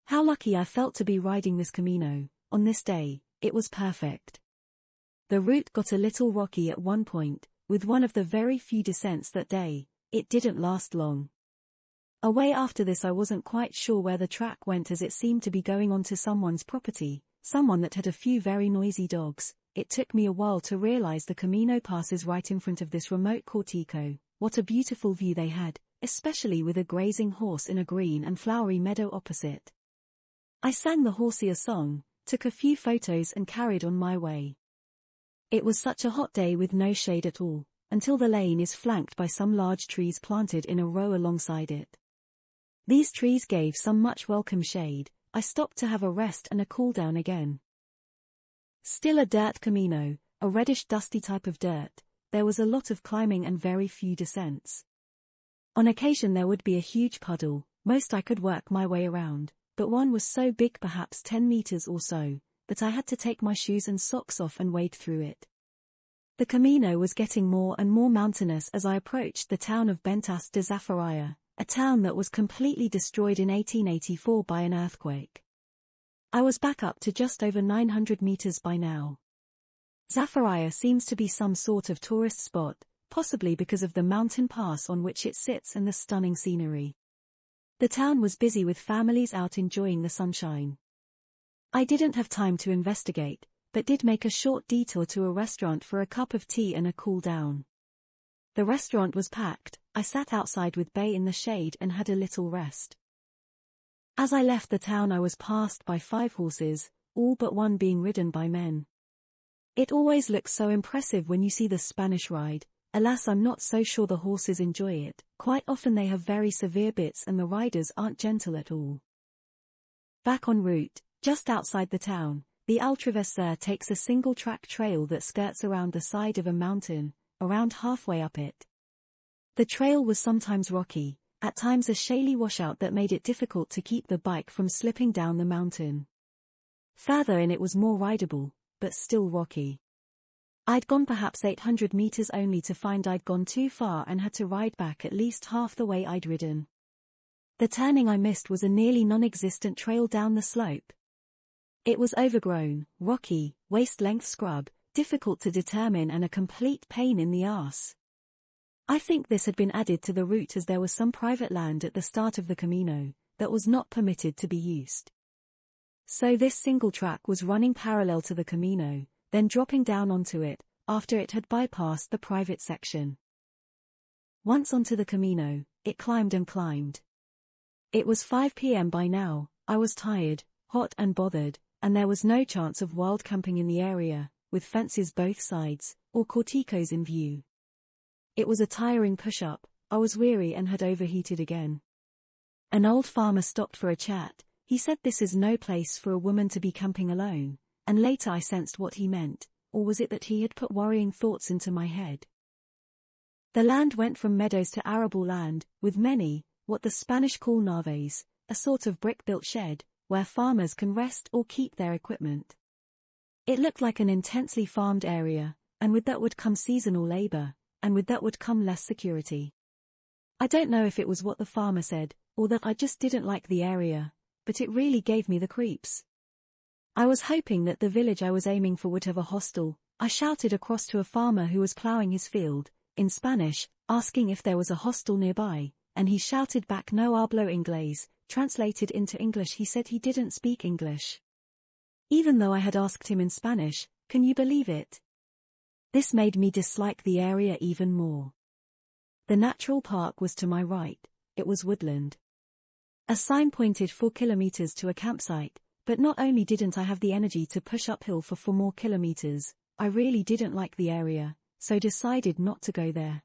How lucky I felt to be riding this Camino. On this day, it was perfect. The route got a little rocky at one point, with one of the very few descents that day. It didn't last long. Away after this I wasn't quite sure where the track went as it seemed to be going onto someone's property, someone that had a few very noisy dogs. It took me a while to realize the Camino passes right in front of this remote Cortico. What a beautiful view they had, especially with a grazing horse in a green and flowery meadow opposite. I sang the horsey a song, took a few photos and carried on my way. It was such a hot day with no shade at all, until the lane is flanked by some large trees planted in a row alongside it. These trees gave some much welcome shade. I stopped to have a rest and a cool down again. Still a dirt Camino, a reddish dusty type of dirt. There was a lot of climbing and very few descents. On occasion there would be a huge puddle, most I could work my way around, but one was so big, perhaps 10 meters or so, that I had to take my shoes and socks off and wade through it. The Camino was getting more and more mountainous as I approached the town of Ventas de Zaffaraya, a town that was completely destroyed in 1884 by an earthquake. I was back up to just over 900 meters by now. Zaffaraya seems to be some sort of tourist spot, possibly because of the mountain pass on which it sits and the stunning scenery. The town was busy with families out enjoying the sunshine. I didn't have time to investigate, but did make a short detour to a restaurant for a cup of tea and a cool down. The restaurant was packed. I sat outside with Bay in the shade and had a little rest. As I left the town I was passed by 5 horses, all but one being ridden by men. It always looks so impressive when you see the Spanish ride. Alas, I'm not so sure the horses enjoy it. Quite often they have very severe bits and the riders aren't gentle at all. Back en route, just outside the town, the Altraversa takes a single-track trail that skirts around the side of a mountain, around halfway up it. The trail was sometimes rocky, at times a shaly washout that made it difficult to keep the bike from slipping down the mountain. Further in it was more rideable, but still rocky. I'd gone perhaps 800 meters only to find I'd gone too far and had to ride back at least half the way I'd ridden. The turning I missed was a nearly non-existent trail down the slope. It was overgrown, rocky, waist-length scrub, difficult to determine and a complete pain in the arse. I think this had been added to the route as there was some private land at the start of the Camino that was not permitted to be used. So this single track was running parallel to the Camino, then dropping down onto it, after it had bypassed the private section. Once onto the Camino, it climbed and climbed. It was 5 p.m. by now. I was tired, hot and bothered, and there was no chance of wild camping in the area, with fences both sides, or corticos in view. It was a tiring push-up. I was weary and had overheated again. An old farmer stopped for a chat. He said this is no place for a woman to be camping alone, and later I sensed what he meant, or was it that he had put worrying thoughts into my head? The land went from meadows to arable land, with many, what the Spanish call naves, a sort of brick-built shed, where farmers can rest or keep their equipment. It looked like an intensely farmed area, and with that would come seasonal labor, and with that would come less security. I don't know if it was what the farmer said, or that I just didn't like the area, but it really gave me the creeps. I was hoping that the village I was aiming for would have a hostel. I shouted across to a farmer who was plowing his field, in Spanish, asking if there was a hostel nearby, and he shouted back no hablo inglés, translated into English he said he didn't speak English. Even though I had asked him in Spanish, can you believe it? This made me dislike the area even more. The natural park was to my right. It was woodland. A sign pointed 4 kilometers to a campsite, but not only didn't I have the energy to push uphill for 4 more kilometers, I really didn't like the area, so decided not to go there.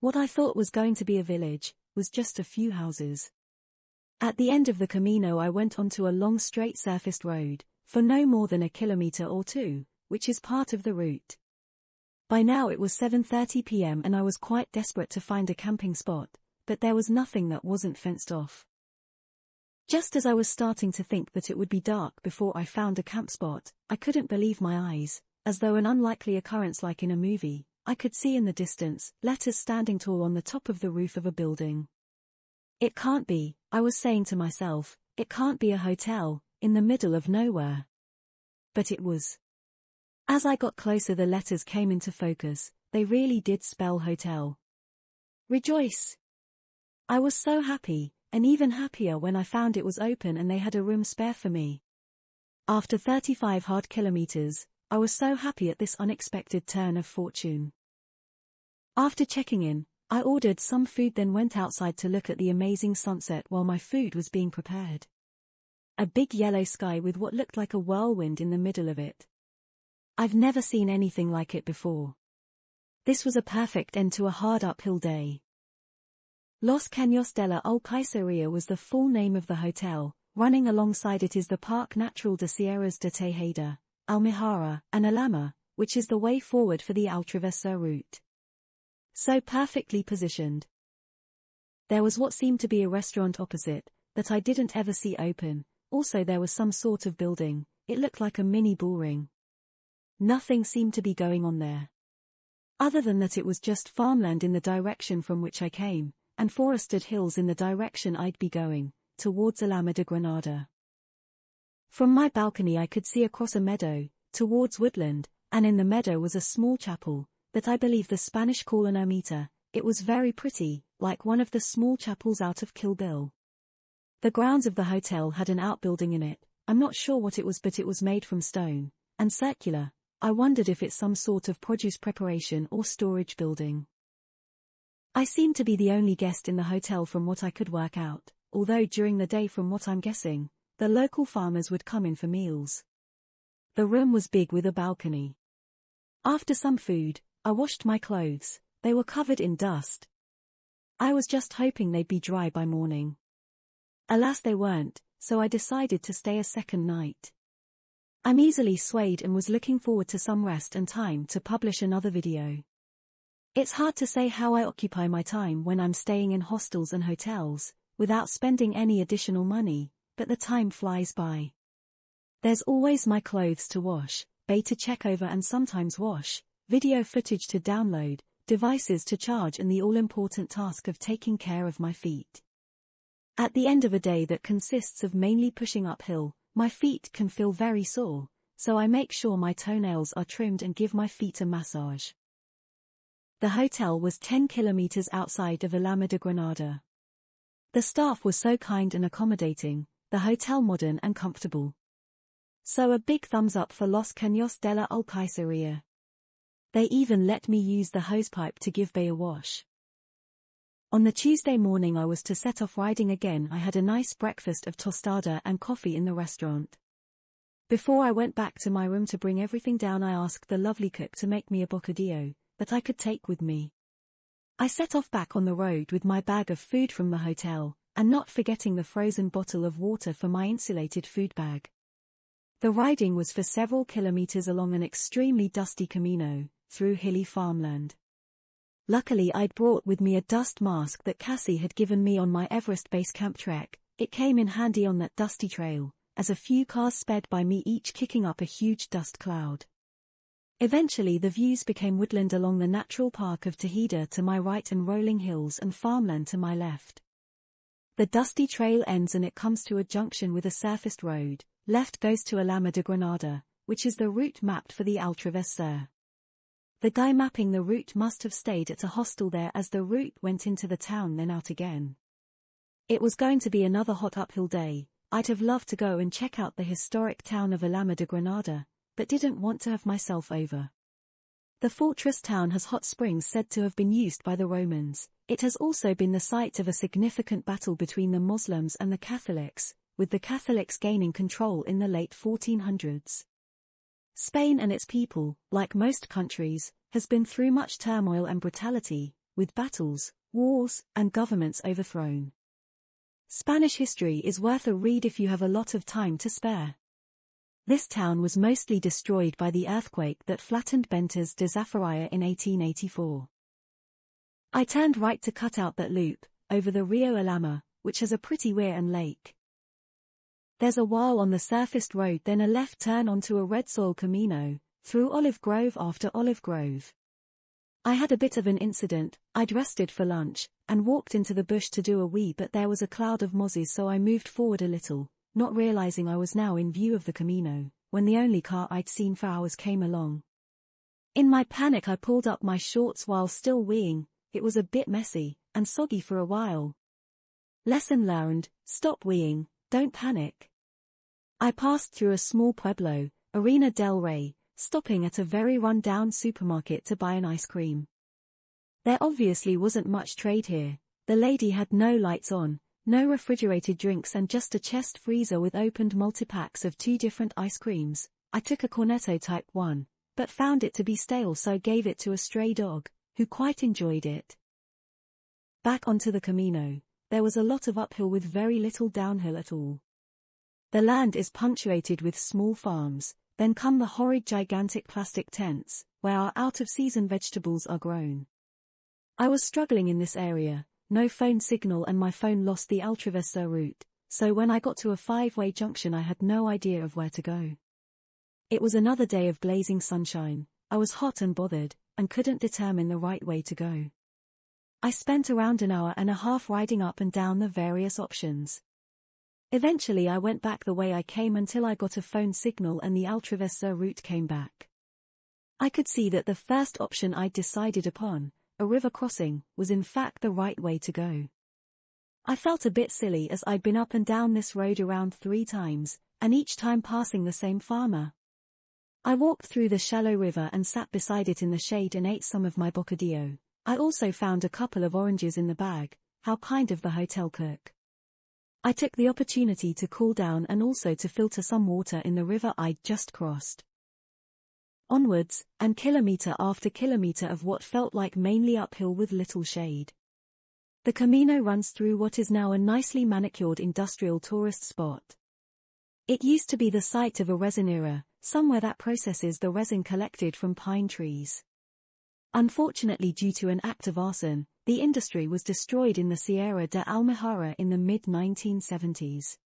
What I thought was going to be a village was just a few houses. At the end of the Camino I went onto a long straight surfaced road, for no more than 1 kilometer or 2, which is part of the route. By now it was 7:30 p.m. and I was quite desperate to find a camping spot, but there was nothing that wasn't fenced off. Just as I was starting to think that it would be dark before I found a camp spot, I couldn't believe my eyes. As though an unlikely occurrence like in a movie, I could see in the distance letters standing tall on the top of the roof of a building. It can't be, I was saying to myself, it can't be a hotel, in the middle of nowhere. But it was. As I got closer the letters came into focus, they really did spell hotel. Rejoice! I was so happy, and even happier when I found it was open and they had a room spare for me. After 35 hard kilometers, I was so happy at this unexpected turn of fortune. After checking in, I ordered some food, then went outside to look at the amazing sunset while my food was being prepared. A big yellow sky with what looked like a whirlwind in the middle of it. I've never seen anything like it before. This was a perfect end to a hard uphill day. Los Caños de la Alcaicería was the full name of the hotel. Running alongside it is the Parque Natural de Sierras de Tejeda, Almijara, and Alhama, which is the way forward for the Altraversa route. So perfectly positioned. There was what seemed to be a restaurant opposite, that I didn't ever see open. Also there was some sort of building, it looked like a mini bullring. Nothing seemed to be going on there. Other than that it was just farmland in the direction from which I came, and forested hills in the direction I'd be going, towards Alhama de Granada. From my balcony I could see across a meadow, towards woodland, and in the meadow was a small chapel, that I believe the Spanish call an ermita. It was very pretty, like one of the small chapels out of Kill Bill. The grounds of the hotel had an outbuilding in it. I'm not sure what it was, but it was made from stone, and circular. I wondered if it's some sort of produce preparation or storage building. I seemed to be the only guest in the hotel from what I could work out, although during the day from what I'm guessing, the local farmers would come in for meals. The room was big with a balcony. After some food, I washed my clothes. They were covered in dust. I was just hoping they'd be dry by morning. Alas, they weren't, so I decided to stay a second night. I'm easily swayed and was looking forward to some rest and time to publish another video. It's hard to say how I occupy my time when I'm staying in hostels and hotels, without spending any additional money, but the time flies by. There's always my clothes to wash, bay to check over and sometimes wash, video footage to download, devices to charge, and the all-important task of taking care of my feet. At the end of a day that consists of mainly pushing uphill, my feet can feel very sore, so I make sure my toenails are trimmed and give my feet a massage. The hotel was 10 kilometers outside of Alhama de Granada. The staff was so kind and accommodating, the hotel modern and comfortable. So a big thumbs up for Los Caños de la Alcaicería. They even let me use the hosepipe to give Bay a wash. On the Tuesday morning I was to set off riding again. I had a nice breakfast of tostada and coffee in the restaurant. Before I went back to my room to bring everything down, I asked the lovely cook to make me a bocadillo that I could take with me. I set off back on the road with my bag of food from the hotel, and not forgetting the frozen bottle of water for my insulated food bag. The riding was for several kilometers along an extremely dusty camino, through hilly farmland. Luckily I'd brought with me a dust mask that Cassie had given me on my Everest Base Camp trek. It came in handy on that dusty trail, as a few cars sped by me, each kicking up a huge dust cloud. Eventually the views became woodland along the natural park of Tejeda to my right and rolling hills and farmland to my left. The dusty trail ends and it comes to a junction with a surfaced road. Left goes to Alhama de Granada, which is the route mapped for the Altraversa. The guy mapping the route must have stayed at a hostel there, as the route went into the town then out again. It was going to be another hot uphill day. I'd have loved to go and check out the historic town of Alhama de Granada, but didn't want to have myself over. The fortress town has hot springs said to have been used by the Romans. It has also been the site of a significant battle between the Muslims and the Catholics, with the Catholics gaining control in the late 1400s. Spain and its people, like most countries, has been through much turmoil and brutality, with battles, wars, and governments overthrown. Spanish history is worth a read if you have a lot of time to spare. This town was mostly destroyed by the earthquake that flattened Ventas de Zafariah in 1884. I turned right to cut out that loop, over the Rio Alhama, which has a pretty weir and lake. There's a while on the surfaced road, then a left turn onto a red soil camino, through olive grove after olive grove. I had a bit of an incident. I'd rested for lunch, and walked into the bush to do a wee, but there was a cloud of mozzies, so I moved forward a little, not realizing I was now in view of the camino, when the only car I'd seen for hours came along. In my panic I pulled up my shorts while still weeing. It was a bit messy, and soggy for a while. Lesson learned, stop weeing, don't panic. I passed through a small pueblo, Arena del Rey, stopping at a very run-down supermarket to buy an ice cream. There obviously wasn't much trade here. The lady had no lights on, no refrigerated drinks and just a chest freezer with opened multi-packs of 2 different ice creams. I took a Cornetto Type 1, but found it to be stale so gave it to a stray dog, who quite enjoyed it. Back onto the Camino, there was a lot of uphill with very little downhill at all. The land is punctuated with small farms, then come the horrid gigantic plastic tents, where our out-of-season vegetables are grown. I was struggling in this area, no phone signal and my phone lost the Altraversa route, so when I got to a 5-way junction I had no idea of where to go. It was another day of blazing sunshine, I was hot and bothered, and couldn't determine the right way to go. I spent around an hour and a half riding up and down the various options. Eventually I went back the way I came until I got a phone signal and the Altraversa route came back. I could see that the first option I'd decided upon, a river crossing, was in fact the right way to go. I felt a bit silly as I'd been up and down this road around 3 times, and each time passing the same farmer. I walked through the shallow river and sat beside it in the shade and ate some of my bocadillo. I also found a couple of oranges in the bag, how kind of the hotel cook. I took the opportunity to cool down and also to filter some water in the river I'd just crossed. Onwards, and kilometre after kilometre of what felt like mainly uphill with little shade. The Camino runs through what is now a nicely manicured industrial tourist spot. It used to be the site of a resinera, somewhere that processes the resin collected from pine trees. Unfortunately, due to an act of arson, the industry was destroyed in the Sierra de Almejara in the mid-1970s.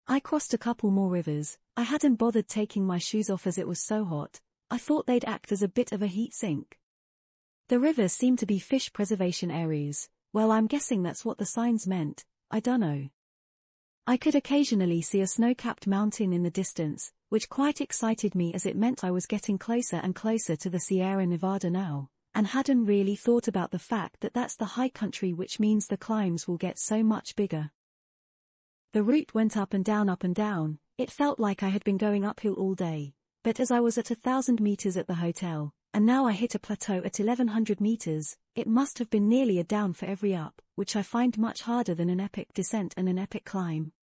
I crossed a couple more rivers. I hadn't bothered taking my shoes off as it was so hot. I thought they'd act as a bit of a heat sink. The rivers seemed to be fish preservation areas. Well, I'm guessing that's what the signs meant, I dunno. I could occasionally see a snow-capped mountain in the distance, which quite excited me as it meant I was getting closer and closer to the Sierra Nevada now, and hadn't really thought about the fact that that's the high country, which means the climbs will get so much bigger. The route went up and down, it felt like I had been going uphill all day, but as I was at 1,000 meters at the hotel, and now I hit a plateau at 1,100 meters, it must have been nearly a down for every up, which I find much harder than an epic descent and an epic climb.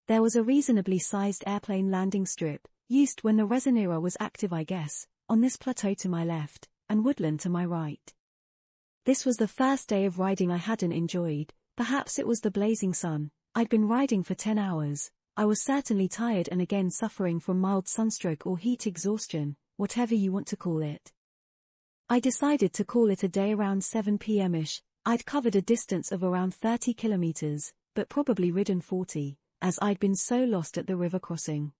There was a reasonably sized airplane landing strip, used when the resinera was active I guess, on this plateau to my left, and woodland to my right. This was the first day of riding I hadn't enjoyed. Perhaps it was the blazing sun. I'd been riding for 10 hours, I was certainly tired and again suffering from mild sunstroke or heat exhaustion, whatever you want to call it. I decided to call it a day around 7 p.m.ish, I'd covered a distance of around 30 kilometers, but probably ridden 40, as I'd been so lost at the river crossing.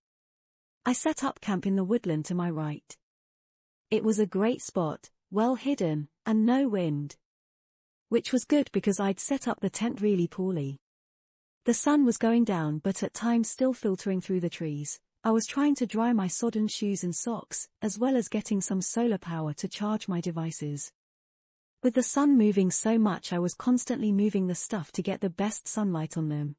I set up camp in the woodland to my right. It was a great spot, well hidden, and no wind. Which was good because I'd set up the tent really poorly. The sun was going down but at times still filtering through the trees. I was trying to dry my sodden shoes and socks, as well as getting some solar power to charge my devices. With the sun moving so much I was constantly moving the stuff to get the best sunlight on them.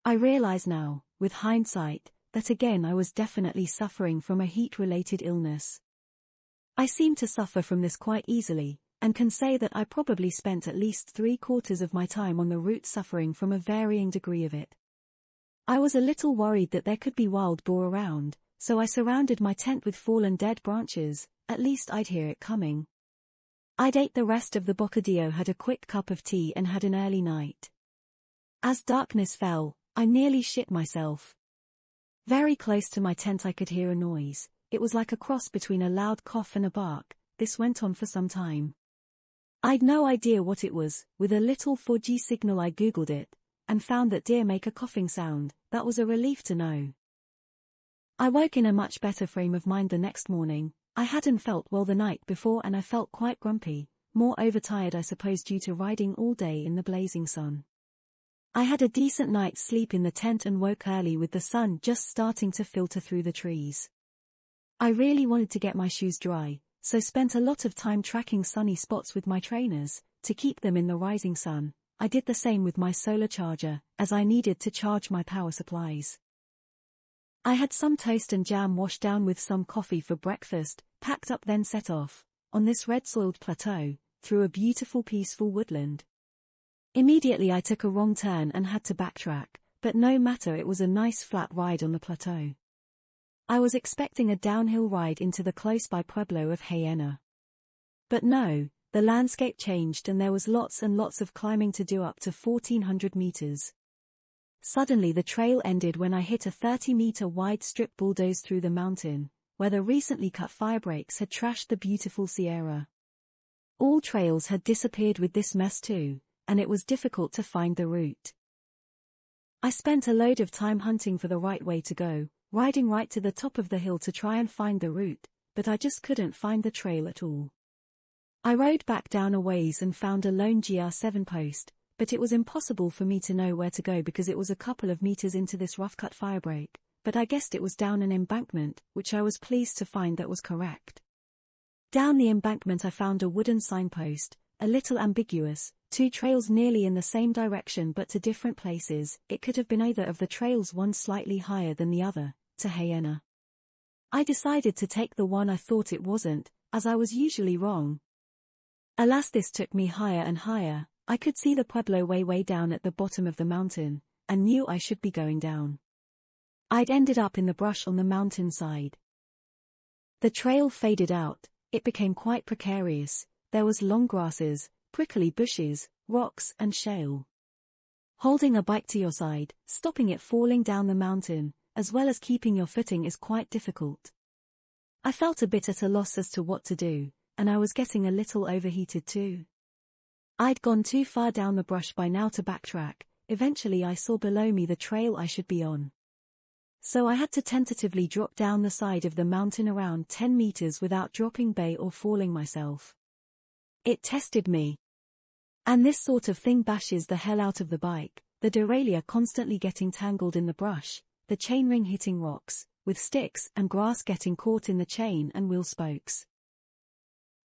I realize now, with hindsight, that again I was definitely suffering from a heat-related illness. I seem to suffer from this quite easily, and can say that I probably spent at least 3/4 of my time on the route suffering from a varying degree of it. I was a little worried that there could be wild boar around, so I surrounded my tent with fallen dead branches, at least I'd hear it coming. I'd ate the rest of the bocadillo, had a quick cup of tea and had an early night. As darkness fell, I nearly shit myself. Very close to my tent I could hear a noise. It was like a cross between a loud cough and a bark. This went on for some time. I'd no idea what it was. With a little 4G signal I googled it, and found that deer make a coughing sound. That was a relief to know. I woke in a much better frame of mind the next morning. I hadn't felt well the night before and I felt quite grumpy, more overtired I suppose due to riding all day in the blazing sun. I had a decent night's sleep in the tent and woke early with the sun just starting to filter through the trees. I really wanted to get my shoes dry, so spent a lot of time tracking sunny spots with my trainers, to keep them in the rising sun. I did the same with my solar charger, as I needed to charge my power supplies. I had some toast and jam washed down with some coffee for breakfast, packed up then set off, on this red-soiled plateau, through a beautiful peaceful woodland. Immediately I took a wrong turn and had to backtrack, but no matter, it was a nice flat ride on the plateau. I was expecting a downhill ride into the close-by pueblo of Hyena. But no, the landscape changed and there was lots and lots of climbing to do up to 1,400 meters. Suddenly the trail ended when I hit a 30-meter wide strip bulldozed through the mountain, where the recently cut firebreaks had trashed the beautiful Sierra. All trails had disappeared with this mess too, and it was difficult to find the route. I spent a load of time hunting for the right way to go, riding right to the top of the hill to try and find the route, but I just couldn't find the trail at all. I rode back down a ways and found a lone GR7 post, but it was impossible for me to know where to go because it was a couple of meters into this rough-cut firebreak, but I guessed it was down an embankment, which I was pleased to find that was correct. Down the embankment I found a wooden signpost, a little ambiguous, two trails nearly in the same direction but to different places. It could have been either of the trails, one slightly higher than the other, to Hyena. I decided to take the one I thought it wasn't, as I was usually wrong. Alas, this took me higher and higher. I could see the pueblo way down at the bottom of the mountain, and knew I should be going down. I'd ended up in the brush on the mountainside. The trail faded out, it became quite precarious. There was long grasses, prickly bushes, rocks and shale. Holding a bike to your side, stopping it falling down the mountain, as well as keeping your footing is quite difficult. I felt a bit at a loss as to what to do, and I was getting a little overheated too. I'd gone too far down the brush by now to backtrack. Eventually I saw below me the trail I should be on. So I had to tentatively drop down the side of the mountain around 10 meters without dropping bay or falling myself. It tested me. And this sort of thing bashes the hell out of the bike, the derailleur constantly getting tangled in the brush, the chainring hitting rocks, with sticks and grass getting caught in the chain and wheel spokes.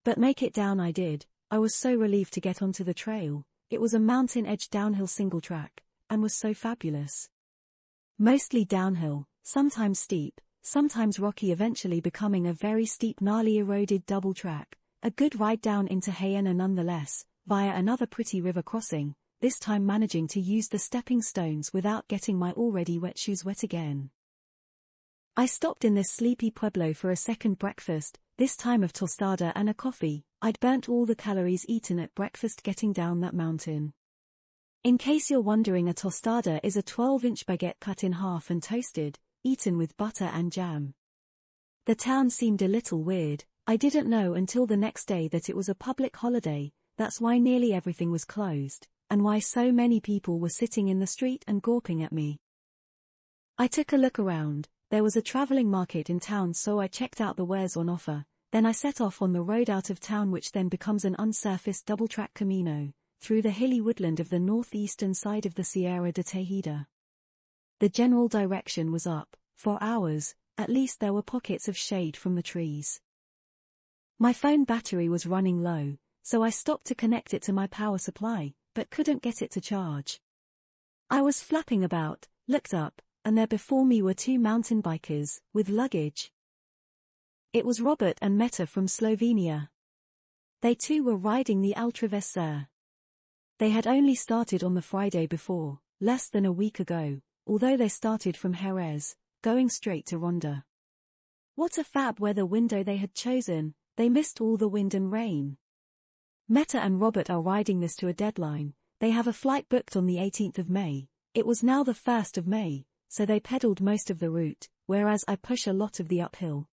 But make it down I did. I was so relieved to get onto the trail. It was a mountain-edge downhill single track, and was so fabulous. Mostly downhill, sometimes steep, sometimes rocky, eventually becoming a very steep, gnarly eroded double track, a good ride down into Hyena nonetheless, via another pretty river crossing, this time managing to use the stepping stones without getting my already wet shoes wet again. I stopped in this sleepy pueblo for a second breakfast, this time of tostada and a coffee. I'd burnt all the calories eaten at breakfast getting down that mountain. In case you're wondering, a tostada is a 12-inch baguette cut in half and toasted, eaten with butter and jam. The town seemed a little weird. I didn't know until the next day that it was a public holiday. That's why nearly everything was closed, and why so many people were sitting in the street and gawping at me. I took a look around. There was a traveling market in town, so I checked out the wares on offer. Then I set off on the road out of town, which then becomes an unsurfaced double-track camino, through the hilly woodland of the northeastern side of the Sierra de Tejeda. The general direction was up. For hours, at least, there were pockets of shade from the trees. My phone battery was running low, so I stopped to connect it to my power supply, but couldn't get it to charge. I was flapping about, looked up, and there before me were two mountain bikers, with luggage. It was Robert and Meta from Slovenia. They too were riding the Ultraversa. They had only started on the Friday before, less than a week ago, although they started from Jerez, going straight to Ronda. What a fab weather window they had chosen. They missed all the wind and rain. Meta and Robert are riding this to a deadline. They have a flight booked on the 18th of May. It was now the 1st of May, so they pedaled most of the route, whereas I push a lot of the uphill.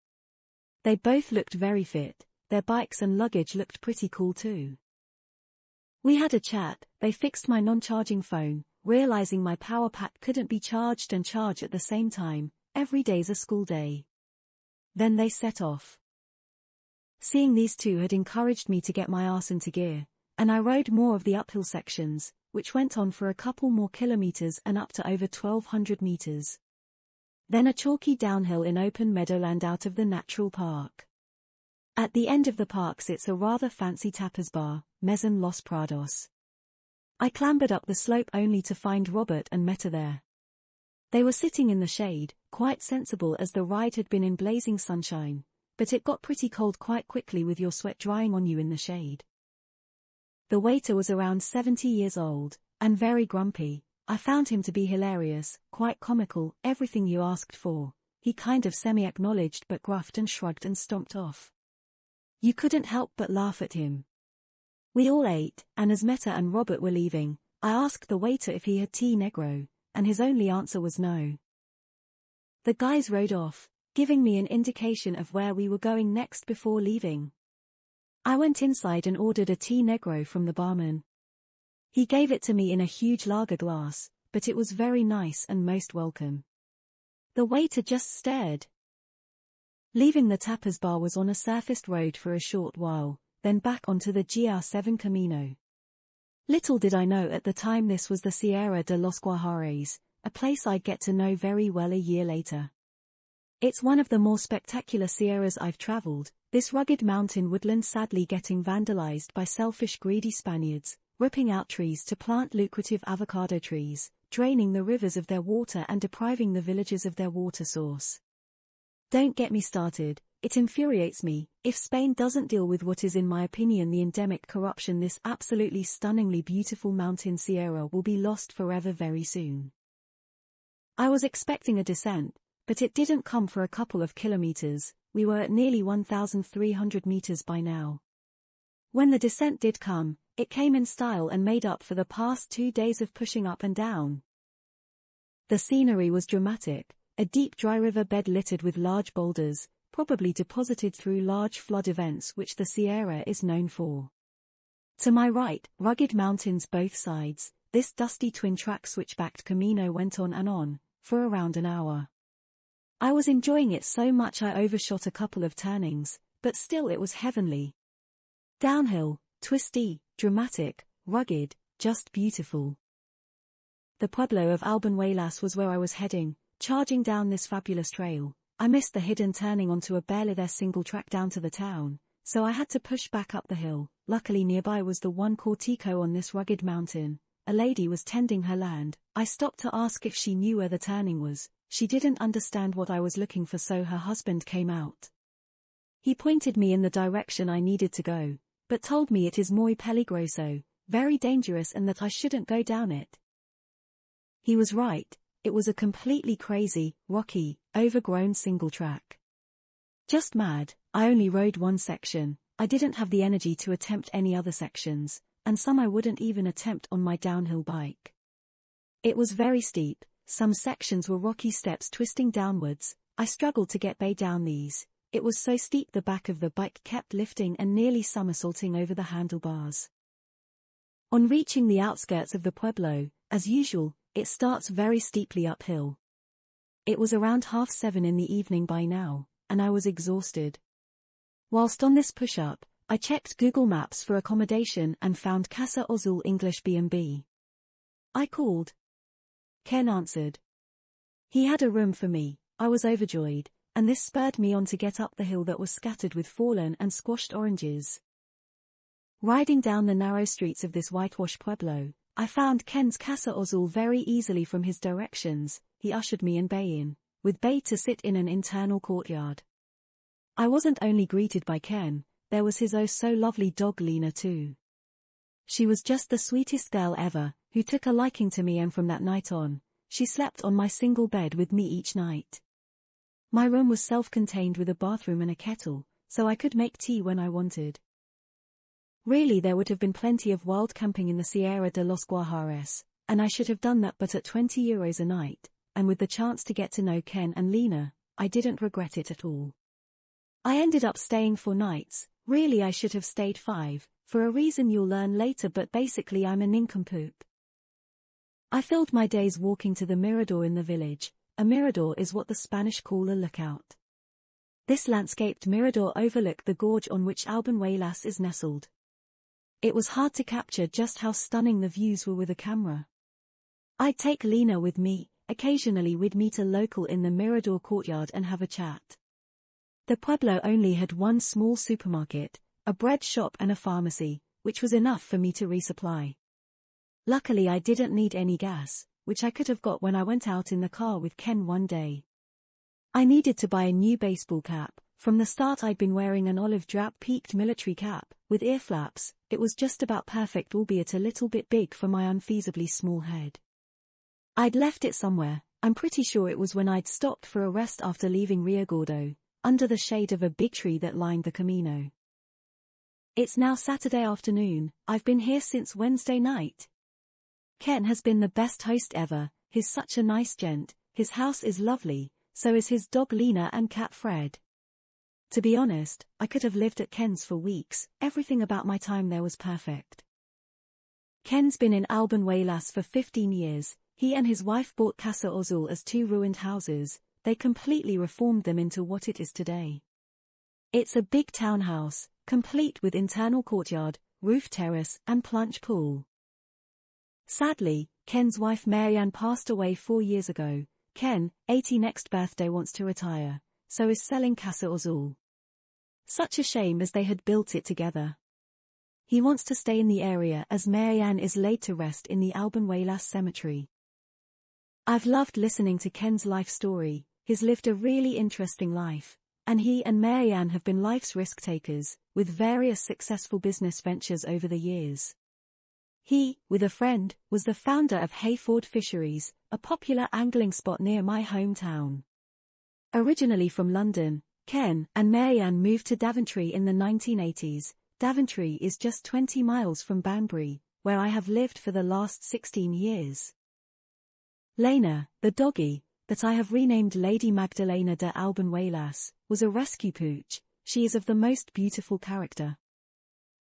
They both looked very fit. Their bikes and luggage looked pretty cool too. We had a chat. They fixed my non-charging phone, realizing my power pack couldn't be charged and charge at the same time. Every day's a school day. Then they set off. Seeing these two had encouraged me to get my arse into gear, and I rode more of the uphill sections, which went on for a couple more kilometers and up to over 1,200 meters. Then a chalky downhill in open meadowland out of the natural park. At the end of the park sits a rather fancy tapas bar, Mesa Los Prados. I clambered up the slope only to find Robert and Meta there. They were sitting in the shade, quite sensible as the ride had been in blazing sunshine, but it got pretty cold quite quickly with your sweat drying on you in the shade. The waiter was around 70 years old, and very grumpy. I found him to be hilarious, quite comical, everything you asked for. He kind of semi-acknowledged but gruffed and shrugged and stomped off. You couldn't help but laugh at him. We all ate, and as Meta and Robert were leaving, I asked the waiter if he had tea negro, and his only answer was no. The guys rode off, giving me an indication of where we were going next before leaving. I went inside and ordered a tea negro from the barman. He gave it to me in a huge lager glass, but it was very nice and most welcome. The waiter just stared. Leaving the tapas bar was on a surfaced road for a short while, then back onto the GR7 Camino. Little did I know at the time this was the Sierra de los Guajares, a place I'd get to know very well a year later. It's one of the more spectacular Sierras I've traveled, this rugged mountain woodland sadly getting vandalized by selfish greedy Spaniards, ripping out trees to plant lucrative avocado trees, draining the rivers of their water and depriving the villages of their water source. Don't get me started, it infuriates me. If Spain doesn't deal with what is in my opinion the endemic corruption, this absolutely stunningly beautiful mountain Sierra will be lost forever very soon. I was expecting a descent, but it didn't come for a couple of kilometers. We were at nearly 1,300 meters by now. When the descent did come, it came in style and made up for the past 2 days of pushing up and down. The scenery was dramatic, a deep dry river bed littered with large boulders, probably deposited through large flood events which the Sierra is known for. To my right, rugged mountains both sides, this dusty twin-track switchbacked Camino went on, for around an hour. I was enjoying it so much I overshot a couple of turnings, but still it was heavenly. Downhill, twisty, dramatic, rugged, just beautiful. The pueblo of Albuñuelas was where I was heading, charging down this fabulous trail. I missed the hidden turning onto a barely there single track down to the town, so I had to push back up the hill. Luckily nearby was the one Cortico on this rugged mountain. A lady was tending her land. I stopped to ask if she knew where the turning was. She didn't understand what I was looking for, so her husband came out. He pointed me in the direction I needed to go, but told me it is muy peligroso, very dangerous, and that I shouldn't go down it. He was right. It was a completely crazy, rocky, overgrown single track. Just mad. I only rode one section. I didn't have the energy to attempt any other sections, and some I wouldn't even attempt on my downhill bike. It was very steep. Some sections were rocky steps twisting downwards. I struggled to get bay down these. It was so steep the back of the bike kept lifting and nearly somersaulting over the handlebars. On reaching the outskirts of the pueblo, as usual, it starts very steeply uphill. It was around 7:30 in the evening by now, and I was exhausted. Whilst on this push-up, I checked Google Maps for accommodation and found Casa Azul English B&B. I called. Ken answered. He had a room for me. I was overjoyed, and this spurred me on to get up the hill that was scattered with fallen and squashed oranges. Riding down the narrow streets of this whitewashed pueblo, I found Ken's Casa Azul very easily from his directions. He ushered me in bay in, with bay to sit in an internal courtyard. I wasn't only greeted by Ken, there was his oh so lovely dog Lena too. She was just the sweetest girl ever, who took a liking to me, and from that night on, she slept on my single bed with me each night. My room was self-contained with a bathroom and a kettle, so I could make tea when I wanted. Really, there would have been plenty of wild camping in the Sierra de los Guajares, and I should have done that, but at €20 a night, and with the chance to get to know Ken and Lena, I didn't regret it at all. I ended up staying 4 nights. Really I should have stayed 5, for a reason you'll learn later, but basically I'm a nincompoop. I filled my days walking to the mirador in the village. A mirador is what the Spanish call a lookout. This landscaped mirador overlooked the gorge on which Albuñuelas is nestled. It was hard to capture just how stunning the views were with a camera. I'd take Lena with me. Occasionally we'd meet a local in the mirador courtyard and have a chat. The pueblo only had one small supermarket, a bread shop and a pharmacy, which was enough for me to resupply. Luckily I didn't need any gas, which I could have got when I went out in the car with Ken one day. I needed to buy a new baseball cap. From the start I'd been wearing an olive drab-peaked military cap, with ear flaps. It was just about perfect, albeit a little bit big for my unfeasibly small head. I'd left it somewhere. I'm pretty sure it was when I'd stopped for a rest after leaving Rio Gordo, under the shade of a big tree that lined the Camino. It's now Saturday afternoon. I've been here since Wednesday night. Ken has been the best host ever. He's such a nice gent. His house is lovely, so is his dog Lena and cat Fred. To be honest, I could have lived at Ken's for weeks. Everything about my time there was perfect. Ken's been in Alban-Huaylas for 15 years. He and his wife bought Casa Azul as two ruined houses. They completely reformed them into what it is today. It's a big townhouse, complete with internal courtyard, roof terrace, and plunge pool. Sadly, Ken's wife Marianne passed away 4 years ago. Ken, 80 next birthday, wants to retire, so is selling Casa Azul. Such a shame, as they had built it together. He wants to stay in the area as Marianne is laid to rest in the Alban-Huaylas cemetery. I've loved listening to Ken's life story. He's lived a really interesting life, and he and Marianne have been life's risk takers, with various successful business ventures over the years. He, with a friend, was the founder of Hayford Fisheries, a popular angling spot near my hometown. Originally from London, Ken and Marianne moved to Daventry in the 1980s. Daventry is just 20 miles from Banbury, where I have lived for the last 16 years. Lena, the doggy, that I have renamed Lady Magdalena de Alban-Huaylas, was a rescue pooch. She is of the most beautiful character.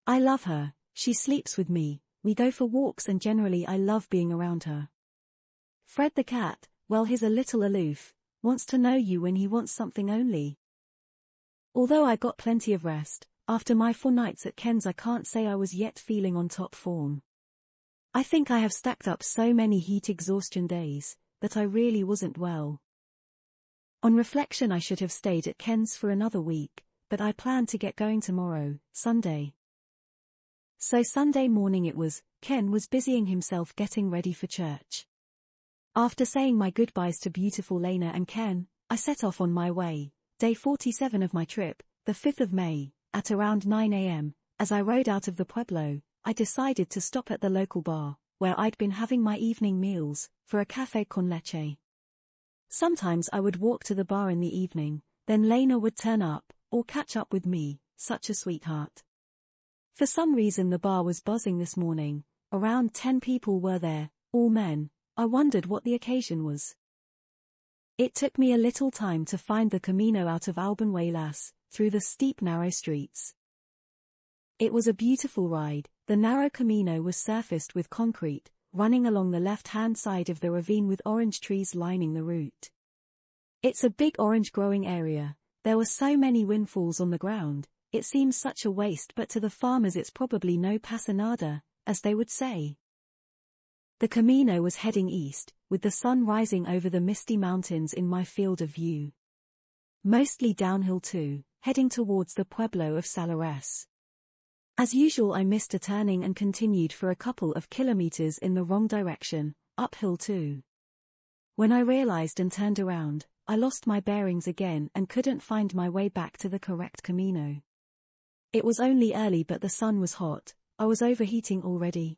I love her. She sleeps with me. We go for walks and generally I love being around her. Fred the cat, well, he's a little aloof, wants to know you when he wants something only. Although I got plenty of rest, after my 4 nights at Ken's I can't say I was yet feeling on top form. I think I have stacked up so many heat exhaustion days, that I really wasn't well. On reflection I should have stayed at Ken's for another week, but I plan to get going tomorrow, Sunday. So Sunday morning it was. Ken was busying himself getting ready for church. After saying my goodbyes to beautiful Lena and Ken, I set off on my way. Day 47 of my trip, the 5th of May, at around 9 a.m., as I rode out of the pueblo, I decided to stop at the local bar, where I'd been having my evening meals, for a café con leche. Sometimes I would walk to the bar in the evening, then Lena would turn up, or catch up with me, such a sweetheart. For some reason the bar was buzzing this morning. Around 10 people were there, all men. I wondered what the occasion was. It took me a little time to find the Camino out of Alban-Huaylas, through the steep narrow streets. It was a beautiful ride. The narrow Camino was surfaced with concrete, running along the left-hand side of the ravine with orange trees lining the route. It's a big orange growing area. There were so many windfalls on the ground, it seems such a waste, but to the farmers it's probably no pasa nada, as they would say. The Camino was heading east, with the sun rising over the misty mountains in my field of view. Mostly downhill too, heading towards the pueblo of Salares. As usual I missed a turning and continued for a couple of kilometers in the wrong direction, uphill too. When I realized and turned around, I lost my bearings again and couldn't find my way back to the correct Camino. It was only early but the sun was hot. I was overheating already.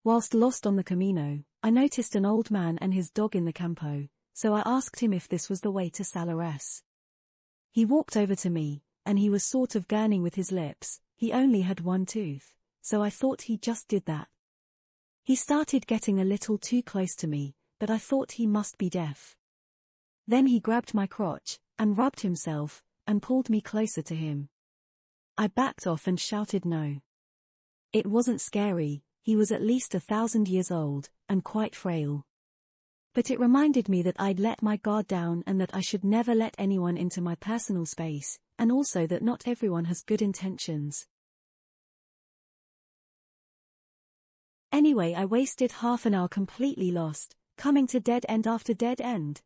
Whilst lost on the Camino, I noticed an old man and his dog in the campo, so I asked him if this was the way to Salares. He walked over to me, and he was sort of gurning with his lips. He only had one tooth, so I thought he just did that. He started getting a little too close to me, but I thought he must be deaf. Then he grabbed my crotch, and rubbed himself, and pulled me closer to him. I backed off and shouted no. It wasn't scary. He was at least 1,000 years old, and quite frail. But it reminded me that I'd let my guard down and that I should never let anyone into my personal space, and also that not everyone has good intentions. Anyway, I wasted half an hour completely lost, coming to dead end after dead end.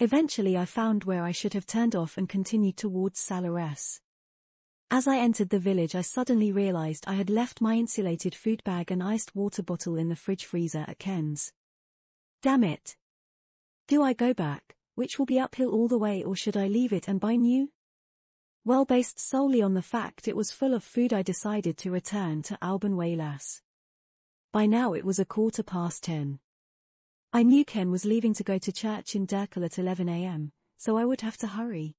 Eventually I found where I should have turned off and continued towards Salares. As I entered the village, I suddenly realized I had left my insulated food bag and iced water bottle in the fridge freezer at Ken's. Damn it. Do I go back, which will be uphill all the way, or should I leave it and buy new? Well, based solely on the fact it was full of food, I decided to return to Alban Waylas. By now it was 10:15. I knew Ken was leaving to go to church in Dirkle at 11 a.m, so I would have to hurry.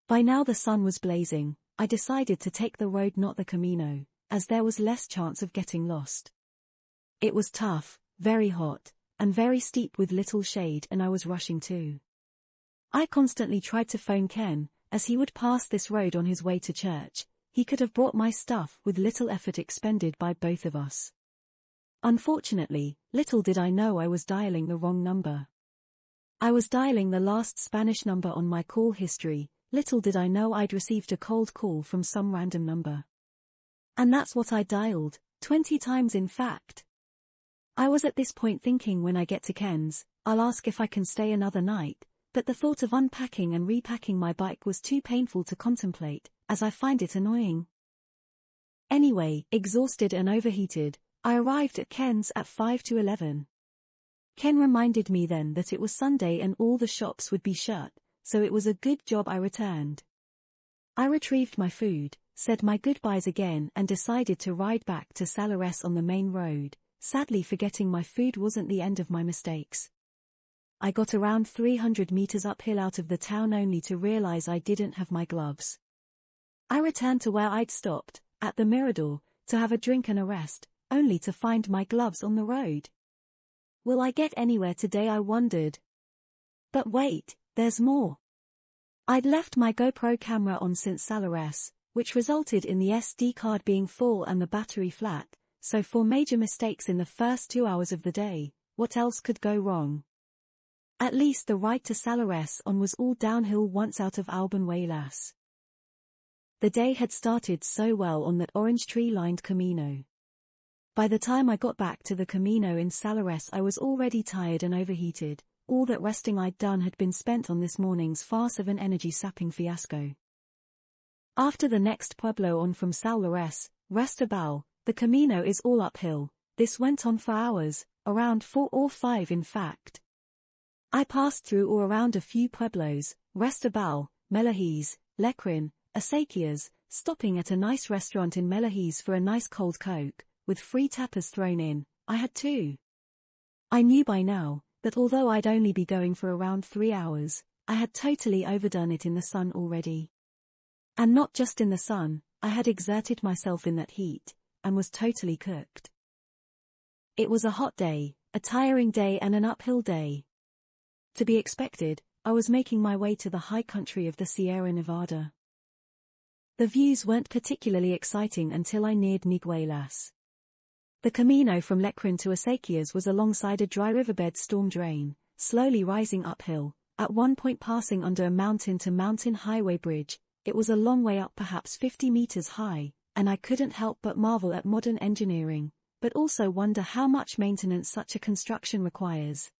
By now the sun was blazing. I decided to take the road, not the Camino, as there was less chance of getting lost. It was tough, very hot, and very steep with little shade, and I was rushing too. I constantly tried to phone Ken, as he would pass this road on his way to church. He could have brought my stuff with little effort expended by both of us. Unfortunately, little did I know I was dialing the wrong number. I was dialing the last Spanish number on my call history. Little did I know I'd received a cold call from some random number. And that's what I dialed, 20 times in fact. I was at this point thinking, when I get to Ken's, I'll ask if I can stay another night, but the thought of unpacking and repacking my bike was too painful to contemplate, as I find it annoying. Anyway, exhausted and overheated, I arrived at Ken's at 5 to 11. Ken reminded me then that it was Sunday and all the shops would be shut, so it was a good job I returned. I retrieved my food, said my goodbyes again, and decided to ride back to Salares on the main road, sadly forgetting my food wasn't the end of my mistakes. I got around 300 meters uphill out of the town only to realize I didn't have my gloves. I returned to where I'd stopped, at the Mirador, to have a drink and a rest, only to find my gloves on the road. Will I get anywhere today, I wondered. But wait, there's more. I'd left my GoPro camera on since Salares, which resulted in the SD card being full and the battery flat, so 4 major mistakes in the first 2 hours of the day. What else could go wrong? At least the ride to Salares on was all downhill once out of Alban Waylas. The day had started so well on that orange tree-lined Camino. By the time I got back to the Camino in Salares, I was already tired and overheated. All that resting I'd done had been spent on this morning's farce of an energy-sapping fiasco. After the next pueblo on from Salares, Restabal, the Camino is all uphill. This went on for hours, around 4 or 5 in fact. I passed through or around a few pueblos, Restabal, Melahis, Lecrin, Acequias, stopping at a nice restaurant in Melahis for a nice cold Coke, with free tapas thrown in. I had 2. I knew by now that although I'd only be going for around 3 hours, I had totally overdone it in the sun already. And not just in the sun, I had exerted myself in that heat, and was totally cooked. It was a hot day, a tiring day and an uphill day. To be expected, I was making my way to the high country of the Sierra Nevada. The views weren't particularly exciting until I neared Niguelas. The Camino from Lecrin to Acequias was alongside a dry riverbed storm drain, slowly rising uphill, at one point passing under a mountain-to-mountain highway bridge. It was a long way up, perhaps 50 meters high, and I couldn't help but marvel at modern engineering, but also wonder how much maintenance such a construction requires.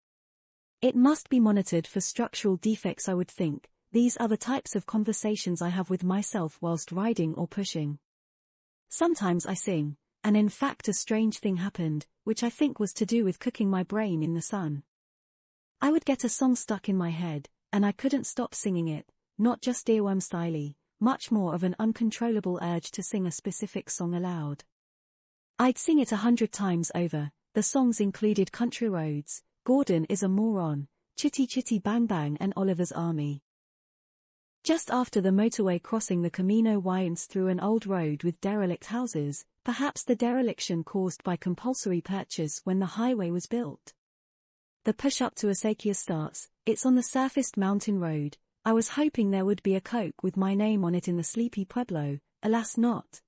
It must be monitored for structural defects, I would think. These are the types of conversations I have with myself whilst riding or pushing. Sometimes I sing. And in fact a strange thing happened, which I think was to do with cooking my brain in the sun. I would get a song stuck in my head, and I couldn't stop singing it, not just earworm styley, much more of an uncontrollable urge to sing a specific song aloud. I'd sing it 100 times over. The songs included Country Roads, Gordon is a Moron, Chitty Chitty Bang Bang and Oliver's Army. Just after the motorway crossing, the Camino winds through an old road with derelict houses, perhaps the dereliction caused by compulsory purchase when the highway was built. The push-up to Acequias starts. It's on the surfaced mountain road. I was hoping there would be a Coke with my name on it in the sleepy pueblo, alas not.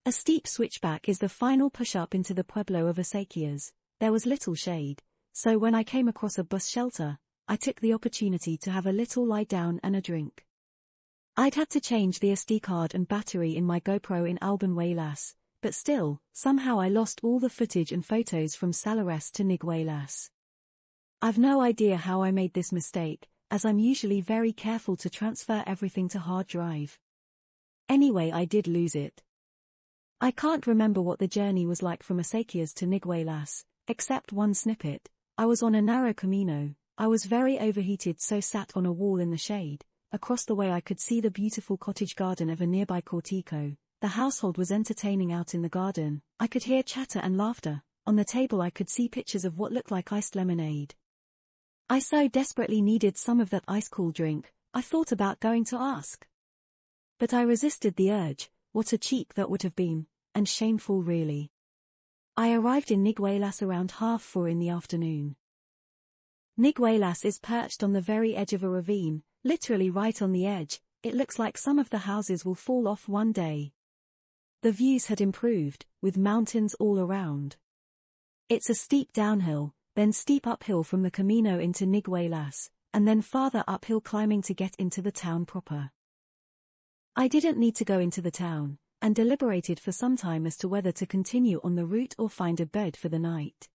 A steep switchback is the final push-up into the pueblo of Acequias. There was little shade, so when I came across a bus shelter, I took the opportunity to have a little lie down and a drink. I'd had to change the SD card and battery in my GoPro in Alban Waylas, but still, somehow I lost all the footage and photos from Salares to Niguelas. I've no idea how I made this mistake, as I'm usually very careful to transfer everything to hard drive. Anyway, I did lose it. I can't remember what the journey was like from Asakias to Niguelas, except one snippet. I was on a narrow camino. I was very overheated, so sat on a wall in the shade. Across the way I could see the beautiful cottage garden of a nearby cortico. The household was entertaining out in the garden. I could hear chatter and laughter. On the table I could see pictures of what looked like iced lemonade. I so desperately needed some of that ice-cool drink, I thought about going to ask. But I resisted the urge. What a cheek that would have been, and shameful really. I arrived in Niguelas around 3:30 in the afternoon. Niguelas is perched on the very edge of a ravine, literally right on the edge. It looks like some of the houses will fall off one day. The views had improved, with mountains all around. It's a steep downhill, then steep uphill from the Camino into Niguelas, and then farther uphill climbing to get into the town proper. I didn't need to go into the town, and deliberated for some time as to whether to continue on the route or find a bed for the night.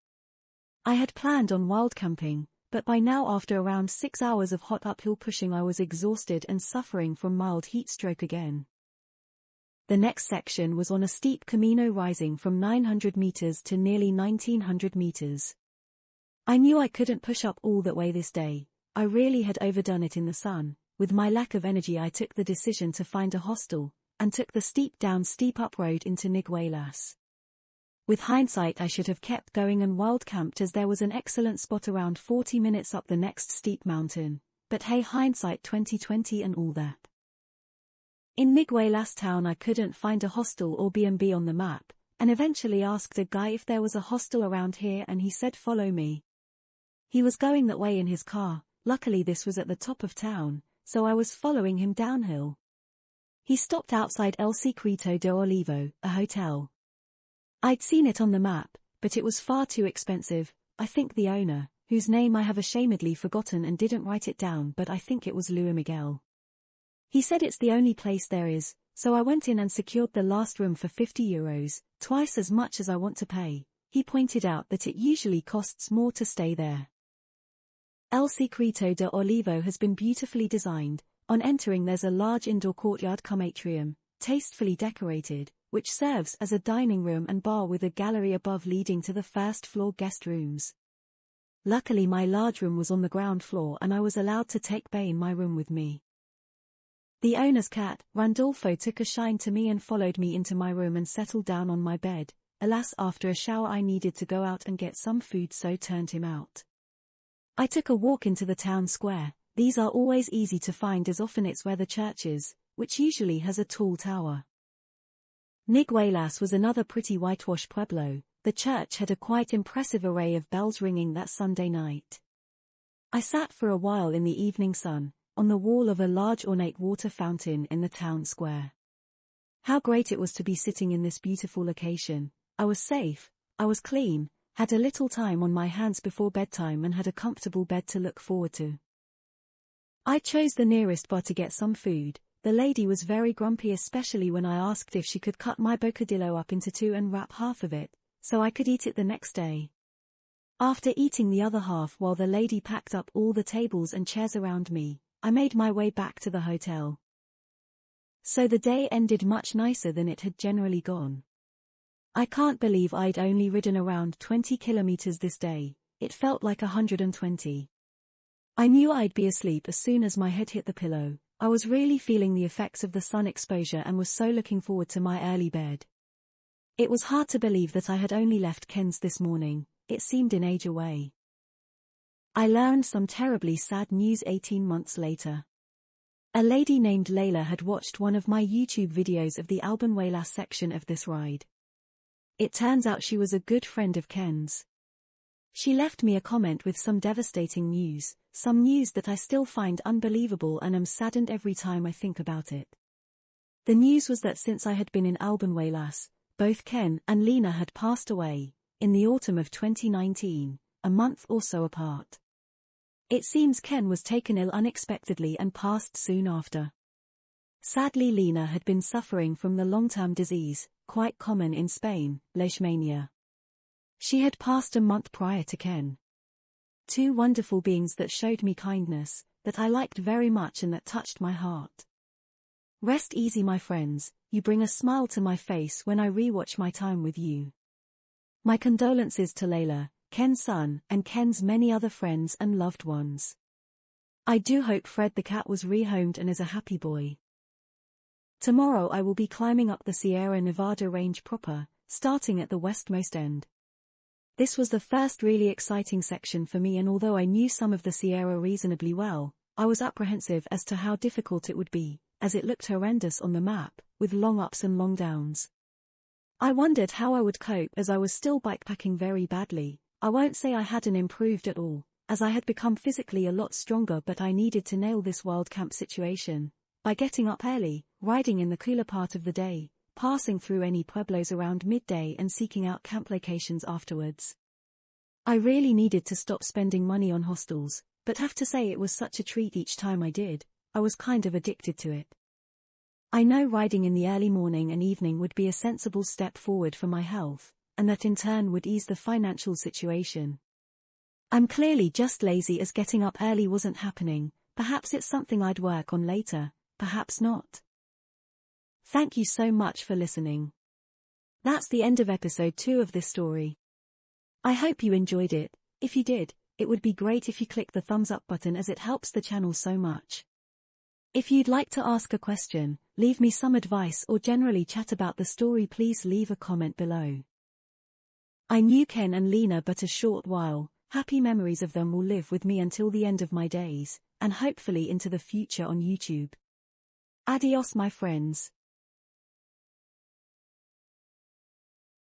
I had planned on wild camping, but by now after around 6 hours of hot uphill pushing I was exhausted and suffering from mild heat stroke again. The next section was on a steep Camino rising from 900 meters to nearly 1900 meters. I knew I couldn't push up all that way this day. I really had overdone it in the sun. With my lack of energy I took the decision to find a hostel, and took the steep down steep up road into Niguelas. With hindsight I should have kept going and wild camped, as there was an excellent spot around 40 minutes up the next steep mountain, but hey, hindsight 2020 and all that. In Niguelas town I couldn't find a hostel or B&B on the map, and eventually asked a guy if there was a hostel around here and he said follow me. He was going that way in his car. Luckily this was at the top of town, so I was following him downhill. He stopped outside El Secreto de Olivo, a hotel. I'd seen it on the map, but it was far too expensive. I think the owner, whose name I have ashamedly forgotten and didn't write it down, but I think it was Luis Miguel. He said it's the only place there is, so I went in and secured the last room for €50, twice as much as I want to pay. He pointed out that it usually costs more to stay there. El Secreto de Olivo has been beautifully designed. On entering there's a large indoor courtyard cum atrium, tastefully decorated, which serves as a dining room and bar with a gallery above leading to the first floor guest rooms. Luckily my large room was on the ground floor and I was allowed to take Bay in my room with me. The owner's cat, Randolfo, took a shine to me and followed me into my room and settled down on my bed. Alas, after a shower I needed to go out and get some food, so turned him out. I took a walk into the town square. These are always easy to find as often it's where the church is, which usually has a tall tower. Niguelas was another pretty whitewashed pueblo. The church had a quite impressive array of bells ringing that Sunday night. I sat for a while in the evening sun, on the wall of a large ornate water fountain in the town square. How great it was to be sitting in this beautiful location. I was safe, I was clean, had a little time on my hands before bedtime and had a comfortable bed to look forward to. I chose the nearest bar to get some food. The lady was very grumpy, especially when I asked if she could cut my bocadillo up into two and wrap half of it, so I could eat it the next day. After eating the other half while the lady packed up all the tables and chairs around me, I made my way back to the hotel. So the day ended much nicer than it had generally gone. I can't believe I'd only ridden around 20 kilometers this day. It felt like 120. I knew I'd be asleep as soon as my head hit the pillow. I was really feeling the effects of the sun exposure and was so looking forward to my early bed. It was hard to believe that I had only left Ken's this morning. It seemed an age away. I learned some terribly sad news 18 months later. A lady named Layla had watched one of my YouTube videos of the Albanhuelas section of this ride. It turns out she was a good friend of Ken's. She left me a comment with some devastating news, some news that I still find unbelievable and am saddened every time I think about it. The news was that since I had been in Albanhuelas, both Ken and Lena had passed away, in the autumn of 2019, a month or so apart. It seems Ken was taken ill unexpectedly and passed soon after. Sadly, Lena had been suffering from the long-term disease, quite common in Spain, leishmania. She had passed a month prior to Ken. Two wonderful beings that showed me kindness, that I liked very much and that touched my heart. Rest easy, my friends, you bring a smile to my face when I rewatch my time with you. My condolences to Layla, Ken's son, and Ken's many other friends and loved ones. I do hope Fred the cat was rehomed and is a happy boy. Tomorrow I will be climbing up the Sierra Nevada range proper, starting at the westmost end. This was the first really exciting section for me, and although I knew some of the Sierra reasonably well, I was apprehensive as to how difficult it would be, as it looked horrendous on the map, with long ups and long downs. I wondered how I would cope as I was still bikepacking very badly. I won't say I hadn't improved at all, as I had become physically a lot stronger, but I needed to nail this wild camp situation by getting up early, riding in the cooler part of the day, passing through any pueblos around midday and seeking out camp locations afterwards. I really needed to stop spending money on hostels, but have to say it was such a treat each time I did. I was kind of addicted to it. I know riding in the early morning and evening would be a sensible step forward for my health, and that in turn would ease the financial situation. I'm clearly just lazy as getting up early wasn't happening. Perhaps it's something I'd work on later, perhaps not. Thank you so much for listening. That's the end of episode 2 of this story. I hope you enjoyed it. If you did, it would be great if you click the thumbs up button, as it helps the channel so much. If you'd like to ask a question, leave me some advice, or generally chat about the story, please leave a comment below. I knew Ken and Lena but a short while. Happy memories of them will live with me until the end of my days, and hopefully into the future on YouTube. Adios, my friends.